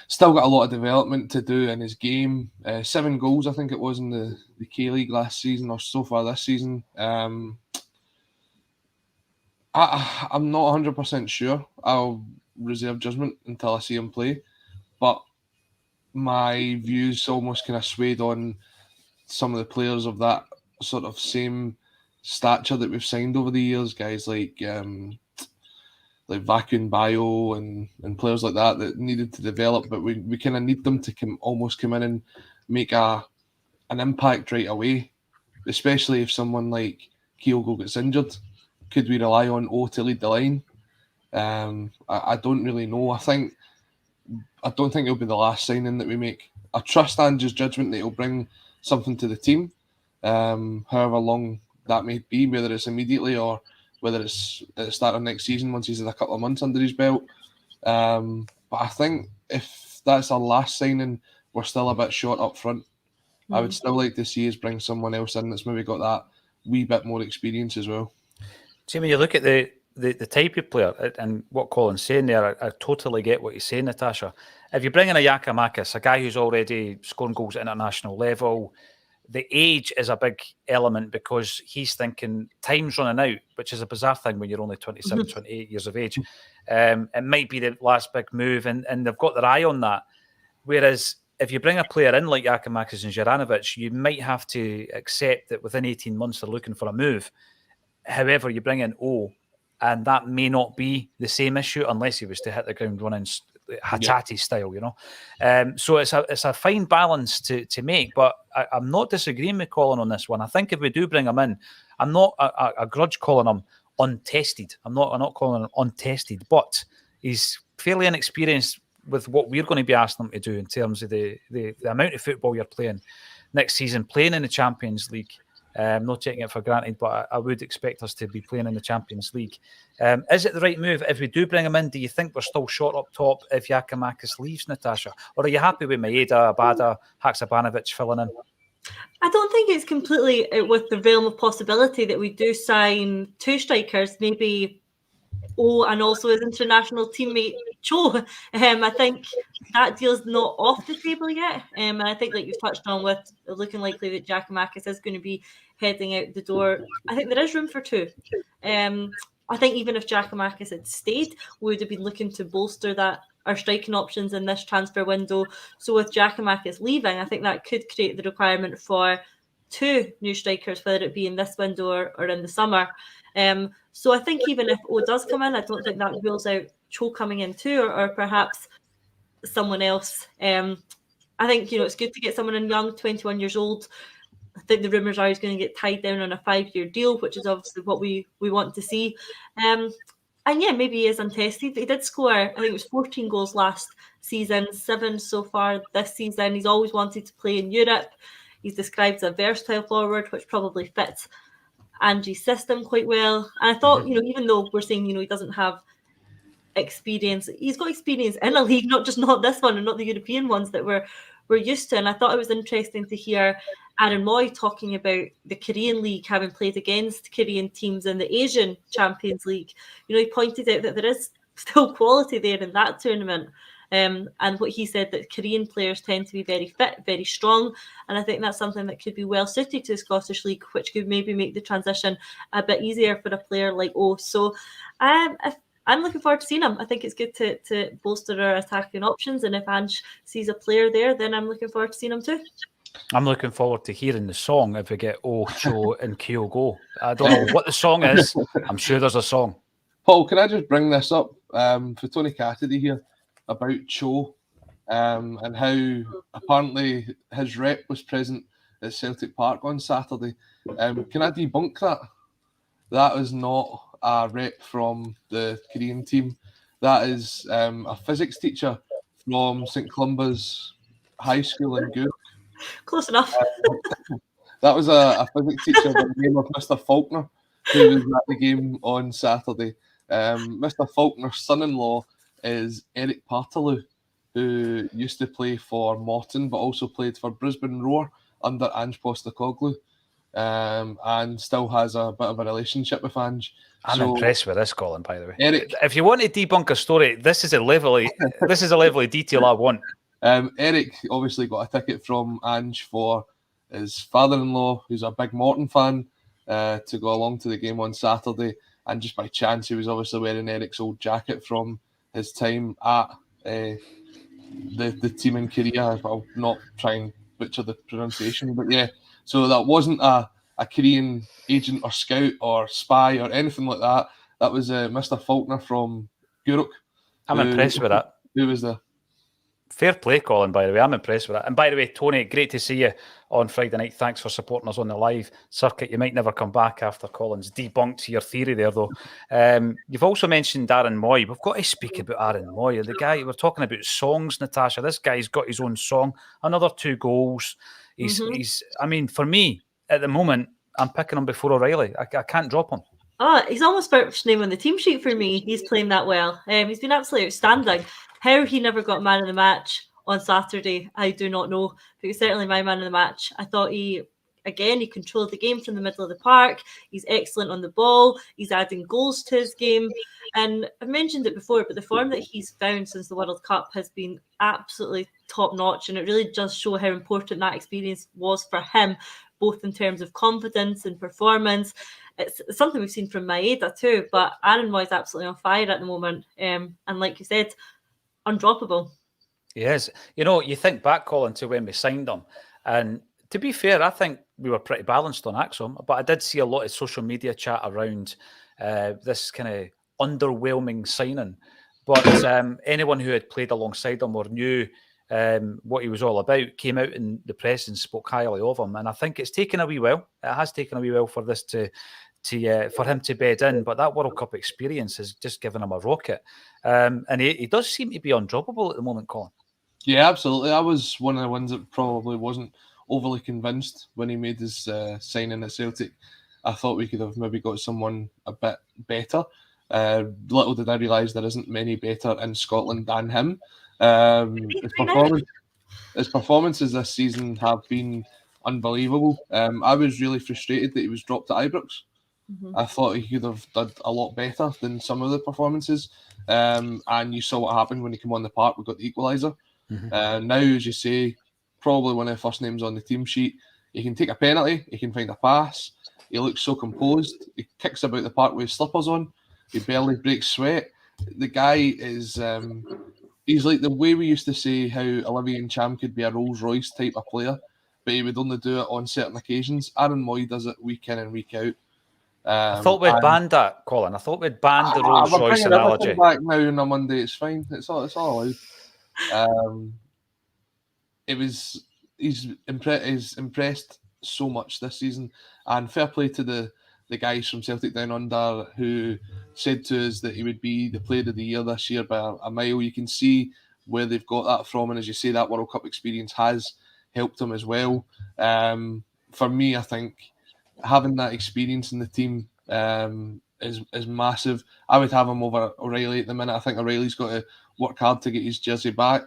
Still got a lot of development to do in his game. 7 goals, I think it was, in the K-League last season, or so far this season. I'm not 100% sure. I'll reserve judgment until I see him play. But my views almost kind of swayed on some of the players of that sort of same stature that we've signed over the years, guys like Vacuum Bio and players like that needed to develop, but we kind of need them to almost come in and make an impact right away, especially if someone like Kyogo gets injured. Could we rely on O to lead the line? I don't really know. I don't think it'll be the last signing that we make. I trust Ange's judgment that he'll bring something to the team, however long that may be, whether it's immediately or whether it's at the start of next season once he's had a couple of months under his belt. But I think if that's our last signing, we're still a bit short up front. I would still like to see us bring someone else in that's maybe got that wee bit more experience as well. See, when you look at the type of player and what Colin's saying there, I totally get what he's saying, Natasha. If you bring in a Giakoumakis, a guy who's already scoring goals at international level, the age is a big element because he's thinking time's running out, which is a bizarre thing when you're only 27, 28 years of age. It might be the last big move, and they've got their eye on that. Whereas if you bring a player in like Giakoumakis and Juranović, you might have to accept that within 18 months they're looking for a move. However, you bring in O, and that may not be the same issue unless he was to hit the ground running Hatate style, you know. So it's a fine balance to make, but I'm not disagreeing with Colin on this one. I think if we do bring him in, I'm not a grudge calling him untested. I'm not calling him untested, but he's fairly inexperienced with what we're going to be asking him to do in terms of the amount of football you're playing next season, playing in the Champions League. Not taking it for granted, but I would expect us to be playing in the Champions League. Is it the right move? If we do bring him in, do you think we're still short up top if Giakoumakis leaves, Natasha? Or are you happy with Maeda, Abada, Haksabanovic filling in? I don't think it's completely out with the realm of possibility that we do sign 2 strikers, maybe O and also his international teammate Cho. I think that deal's not off the table yet. And I think, like you've touched on, with it looking likely that Giakoumakis is going to be heading out the door, I think there is room for 2. I think even if Giakoumakis had stayed, we would have been looking to bolster our striking options in this transfer window. So with Giakoumakis leaving, I think that could create the requirement for 2 new strikers, whether it be in this window or in the summer. So I think even if O does come in, I don't think that rules out Cho coming in too, or perhaps someone else. I think, it's good to get someone in young, 21 years old. I think the rumours are he's going to get tied down on a 5-year deal, which is obviously what we want to see. And yeah, maybe he is untested. He did score, I think it was 14 goals last season, 7 so far this season. He's always wanted to play in Europe. He's described as a versatile forward, which probably fits Ange's system quite well. And I thought, even though we're saying, he doesn't have experience, he's got experience in a league, not this one and not the European ones that we're used to. And I thought it was interesting to hear Aaron Mooy talking about the Korean League, having played against Korean teams in the Asian Champions League. He pointed out that there is still quality there in that tournament. And what he said, that Korean players tend to be very fit, very strong. And I think that's something that could be well suited to the Scottish League, which could maybe make the transition a bit easier for a player like Oh. So I'm looking forward to seeing him. I think it's good to bolster our attacking options. And if Ange sees a player there, then I'm looking forward to seeing him too. I'm looking forward to hearing the song if we get Oh, Cho and Kyo Go. I don't know what the song is. I'm sure there's a song. Paul, can I just bring this up for Tony Cassidy here about Cho and how apparently his rep was present at Celtic Park on Saturday. Can I debunk that? That is not a rep from the Korean team. That is a physics teacher from St Columba's High School in Goo. Close enough. That was a physics teacher by the name of Mr. Faulkner, who was at the game on Saturday. Mr. Faulkner's son-in-law is Eric Partalou, who used to play for Morton, but also played for Brisbane Roar under Ange Postecoglou, and still has a bit of a relationship with Ange. I'm impressed with this, Colin, by the way. Eric, if you want to debunk a story, this is a level of detail I want. Eric obviously got a ticket from Ange for his father-in-law, who's a big Morton fan, to go along to the game on Saturday. And just by chance, he was obviously wearing Eric's old jacket from his time at the team in Korea. I'll not try and butcher the pronunciation, but yeah. So that wasn't a Korean agent or scout or spy or anything like that. That was Mr. Faulkner from Guruk. I'm impressed with that. Who was there? Fair play, Colin, by the way. I'm impressed with that. And by the way, Tony, great to see you on Friday night. Thanks for supporting us on the live circuit. You might never come back after Colin's debunked your theory there, though. You've also mentioned Aaron Mooy. We've got to speak about Aaron Mooy. The guy, we're talking about songs, Natasha. This guy's got his own song. Another 2 goals. He's. I mean, for me, at the moment, I'm picking him before O'Reilly. I can't drop him. Oh, he's almost first name on the team sheet for me. He's playing that well. He's been absolutely outstanding. How he never got man of the match on Saturday, I do not know. But he was certainly my man of the match. I thought he controlled the game from the middle of the park. He's excellent on the ball. He's adding goals to his game. And I've mentioned it before, but the form that he's found since the World Cup has been absolutely top-notch. And it really does show how important that experience was for him, both in terms of confidence and performance. It's something we've seen from Maeda too, but Aaron Mooy's absolutely on fire at the moment. And like you said, undroppable. Yes. You think back, Colin, to when we signed him. And to be fair, I think we were pretty balanced on Acsom, but I did see a lot of social media chat around this kind of underwhelming signing. But anyone who had played alongside him or knew what he was all about came out in the press and spoke highly of him. And I think it's taken a wee while. It has taken a wee while for this for him to bed in, but that World Cup experience has just given him a rocket. And he does seem to be undroppable at the moment, Colin. Yeah, absolutely. I was one of the ones that probably wasn't overly convinced when he made his signing at Celtic. I thought we could have maybe got someone a bit better. Little did I realise there isn't many better in Scotland than him. His performances this season have been unbelievable. I was really frustrated that he was dropped at Ibrox. Mm-hmm. I thought he could have done a lot better than some of the performances. And you saw what happened when he came on the park. We got the equaliser. Mm-hmm. Now, as you say, probably one of the first names on the team sheet. He can take a penalty. He can find a pass. He looks so composed. He kicks about the park with his slippers on. He barely breaks sweat. The guy is... he's like the way we used to say how Olivier Ntcham could be a Rolls Royce type of player, but he would only do it on certain occasions. Aaron Mooy does it week in and week out. I thought we'd banned that, Colin. I thought we'd banned the Rolls Royce analogy. Back now on a Monday, it's fine. It's all allowed. He's impressed so much this season, and fair play to the guys from Celtic Down Under who said to us that he would be the player of the year this year by a mile. You can see where they've got that from, and as you say, that World Cup experience has helped him as well. For me, I think having that experience in the team is massive. I would have him over O'Reilly at the minute. I think O'Reilly's got to work hard to get his jersey back.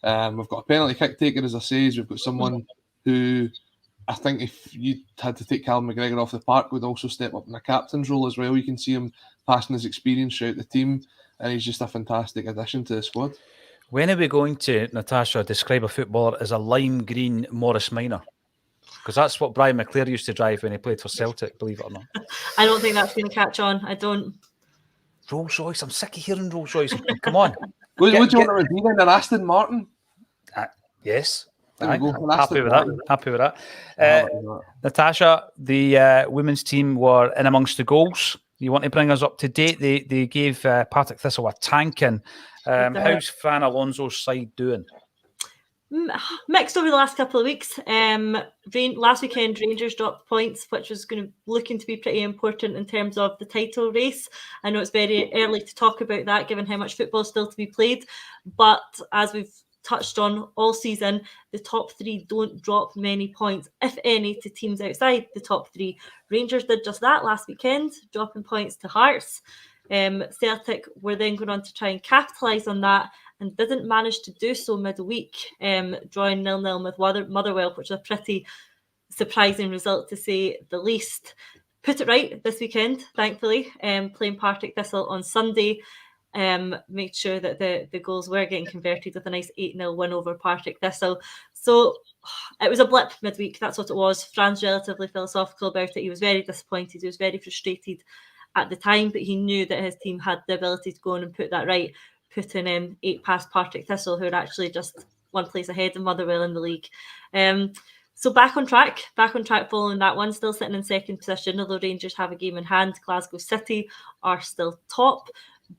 We've got a penalty kick taker, as I say. We've got someone who I think if you had to take Callum McGregor off the park would also step up in a captain's role as well. You can see him passing his experience throughout the team, and he's just a fantastic addition to the squad. When are we going to, Natasha, describe a footballer as a lime green Morris Minor? Because that's what Brian McClare used to drive when he played for Celtic, believe it or not. I don't think that's going to catch on. I don't. Rolls Royce. I'm sick of hearing Rolls Royce. Come on. Would you want to be in an Aston Martin? Yes. Happy with that. Natasha, the women's team were in amongst the goals. You want to bring us up to date? They gave Partick Thistle a tanking. How's Fran Alonso's side doing? Mixed over the last couple of weeks. Last weekend, Rangers dropped points, which was looking to be pretty important in terms of the title race. I know it's very early to talk about that, given how much football is still to be played. But as we've touched on all season, the top three don't drop many points, if any, to teams outside the top three. Rangers did just that last weekend, dropping points to Hearts. Celtic were then going on to try and capitalise on that and didn't manage to do so midweek, drawing 0-0 with Motherwell, which is a pretty surprising result to say the least. Put it right this weekend, thankfully, playing Partick Thistle on Sunday. Made sure that the goals were getting converted with a nice 8-0 win over Partick Thistle. So it was a blip midweek, that's what it was. Fran's relatively philosophical about it. He was very disappointed, he was very frustrated at the time, but he knew that his team had the ability to go on and put that right, putting 8 past Partick Thistle, who are actually just one place ahead of Motherwell in the league. So back on track following that one, still sitting in second position, although Rangers have a game in hand. Glasgow City are still top,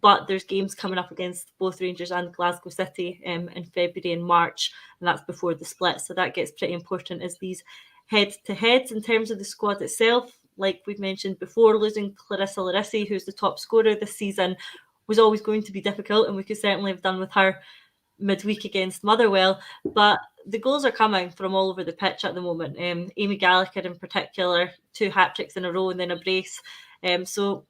but there's games coming up against both Rangers and Glasgow City in February and March, and that's before the split. So that gets pretty important as these head-to-heads. In terms of the squad itself, like we've mentioned before, losing Clarissa Larissi, who's the top scorer this season, was always going to be difficult, and we could certainly have done with her midweek against Motherwell. But the goals are coming from all over the pitch at the moment. Amy Gallagher in particular, 2 hat-tricks in a row and then a brace. So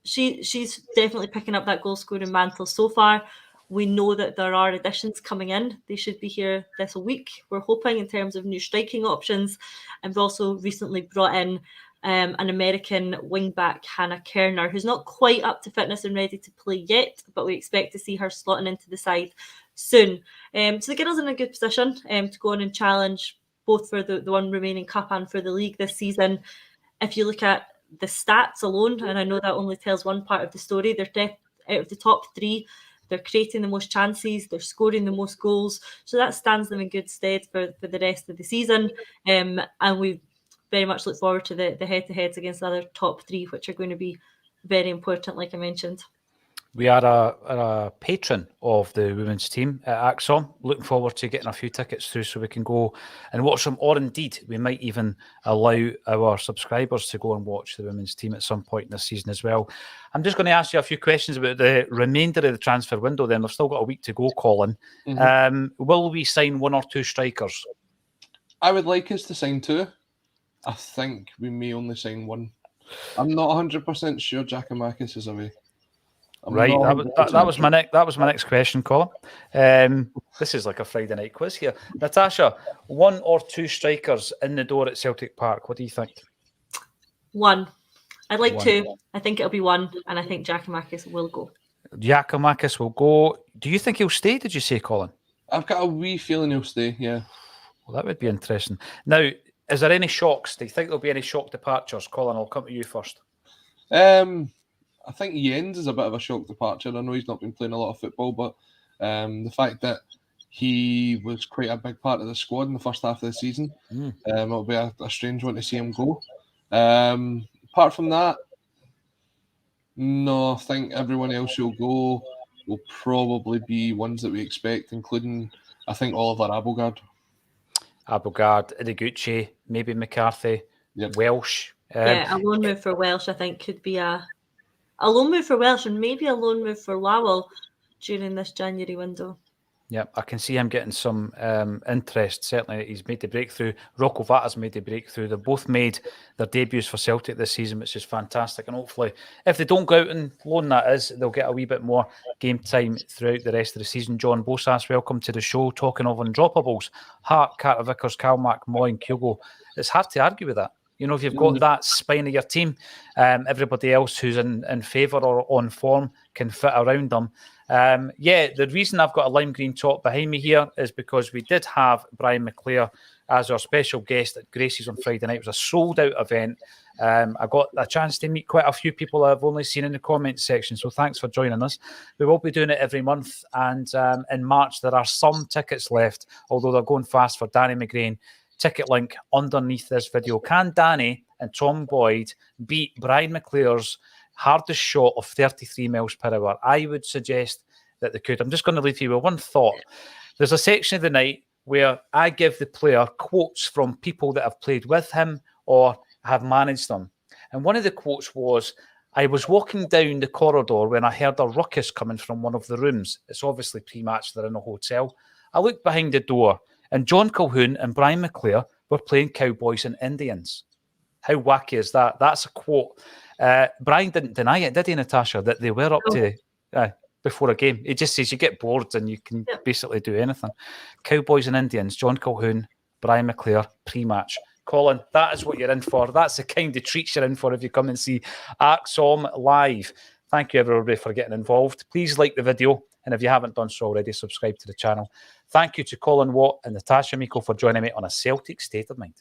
she's definitely picking up that goal-scoring mantle so far. We know that there are additions coming in. They should be here this week, we're hoping, in terms of new striking options. And we've also recently brought in an American wing-back, Hannah Kerner, who's not quite up to fitness and ready to play yet, but we expect to see her slotting into the side soon. So the girls in a good position to go on and challenge both for the one remaining cup and for the league this season. If you look at the stats alone, and I know that only tells one part of the story, they're out of the top 3. They're creating the most chances, they're scoring the most goals. So that stands them in good stead for the rest of the season. And we very much look forward to the head-to-heads against the other top 3, which are going to be very important, like I mentioned. We are a patron of the women's team at Acsom. Looking forward to getting a few tickets through so we can go and watch them, or indeed we might even allow our subscribers to go and watch the women's team at some point this season as well. I'm just going to ask you a few questions about the remainder of the transfer window then. We've still got a week to go, Colin. Will we sign 1 or 2 strikers? I would like us to sign 2. I think we may only sign 1. I'm not 100% sure Giacomakis is away. Right, that was my next question, Colin. This is like a Friday night quiz here. Natasha, 1 or 2 strikers in the door at Celtic Park. What do you think? 1. I'd like 1. 2. I think it'll be 1, and I think Giacomakis will go. Giacomakis will go. Do you think he'll stay? Did you say, Colin? I've got a wee feeling he'll stay. Yeah. Well, that would be interesting. Now, is there any shocks? Do you think there'll be any shock departures? Colin, I'll come to you first. I think Jens is a bit of a shock departure. I know he's not been playing a lot of football, but the fact that he was quite a big part of the squad in the first half of the season, it'll be a strange one to see him go. Apart from that, no, I think everyone else who'll go will probably be ones that we expect, including, I think, Oliver Abelgard, Ideguchi, maybe McCarthy, Welsh. A loan move for Welsh, I think, could be a loan move for Welsh and maybe a loan move for Lowell during this January window. Yeah, I can see him getting some interest. Certainly, he's made the breakthrough. Rocco Vata's made the breakthrough. They've both made their debuts for Celtic this season, which is fantastic. And hopefully, if they don't go out on loan, that is, they'll get a wee bit more game time throughout the rest of the season. John Bosas, welcome to the show. Talking of undroppables, Hart, Carter Vickers, Kalmack, Mooy and Kyogo. It's hard to argue with that. You know, if you've got that spine of your team, everybody else who's in favour or on form can fit around them. The reason I've got a lime green top behind me here is because we did have Brian McClare as our special guest at Gracie's on Friday night. It was a sold-out event. I got a chance to meet quite a few people I've only seen in the comments section, so thanks for joining us. We will be doing it every month, and in March there are some tickets left, although they're going fast for Danny McGrain. Ticket link underneath this video. Can Danny and Tom Boyd beat Brian McClare's hardest shot of 33 miles per hour? I would suggest that they could. I'm just going to leave you with one thought. There's a section of the night where I give the player quotes from people that have played with him or have managed them. And one of the quotes was, I was walking down the corridor when I heard a ruckus coming from one of the rooms. It's obviously pre-match, they're in a hotel. I looked behind the door and John Colquhoun and Brian McClare were playing Cowboys and Indians. How wacky is that? That's a quote. Brian didn't deny it, did he, Natasha, that they were up to before a game. He just says you get bored and you can basically do anything. Cowboys and Indians, John Colquhoun, Brian McClare, pre-match. Colin, that is what you're in for. That's the kind of treats you're in for if you come and see Acsom live. Thank you, everybody, for getting involved. Please like the video, and if you haven't done so already, subscribe to the channel. Thank you to Colin Watt and Natasha Miko for joining me on A Celtic State of Mind.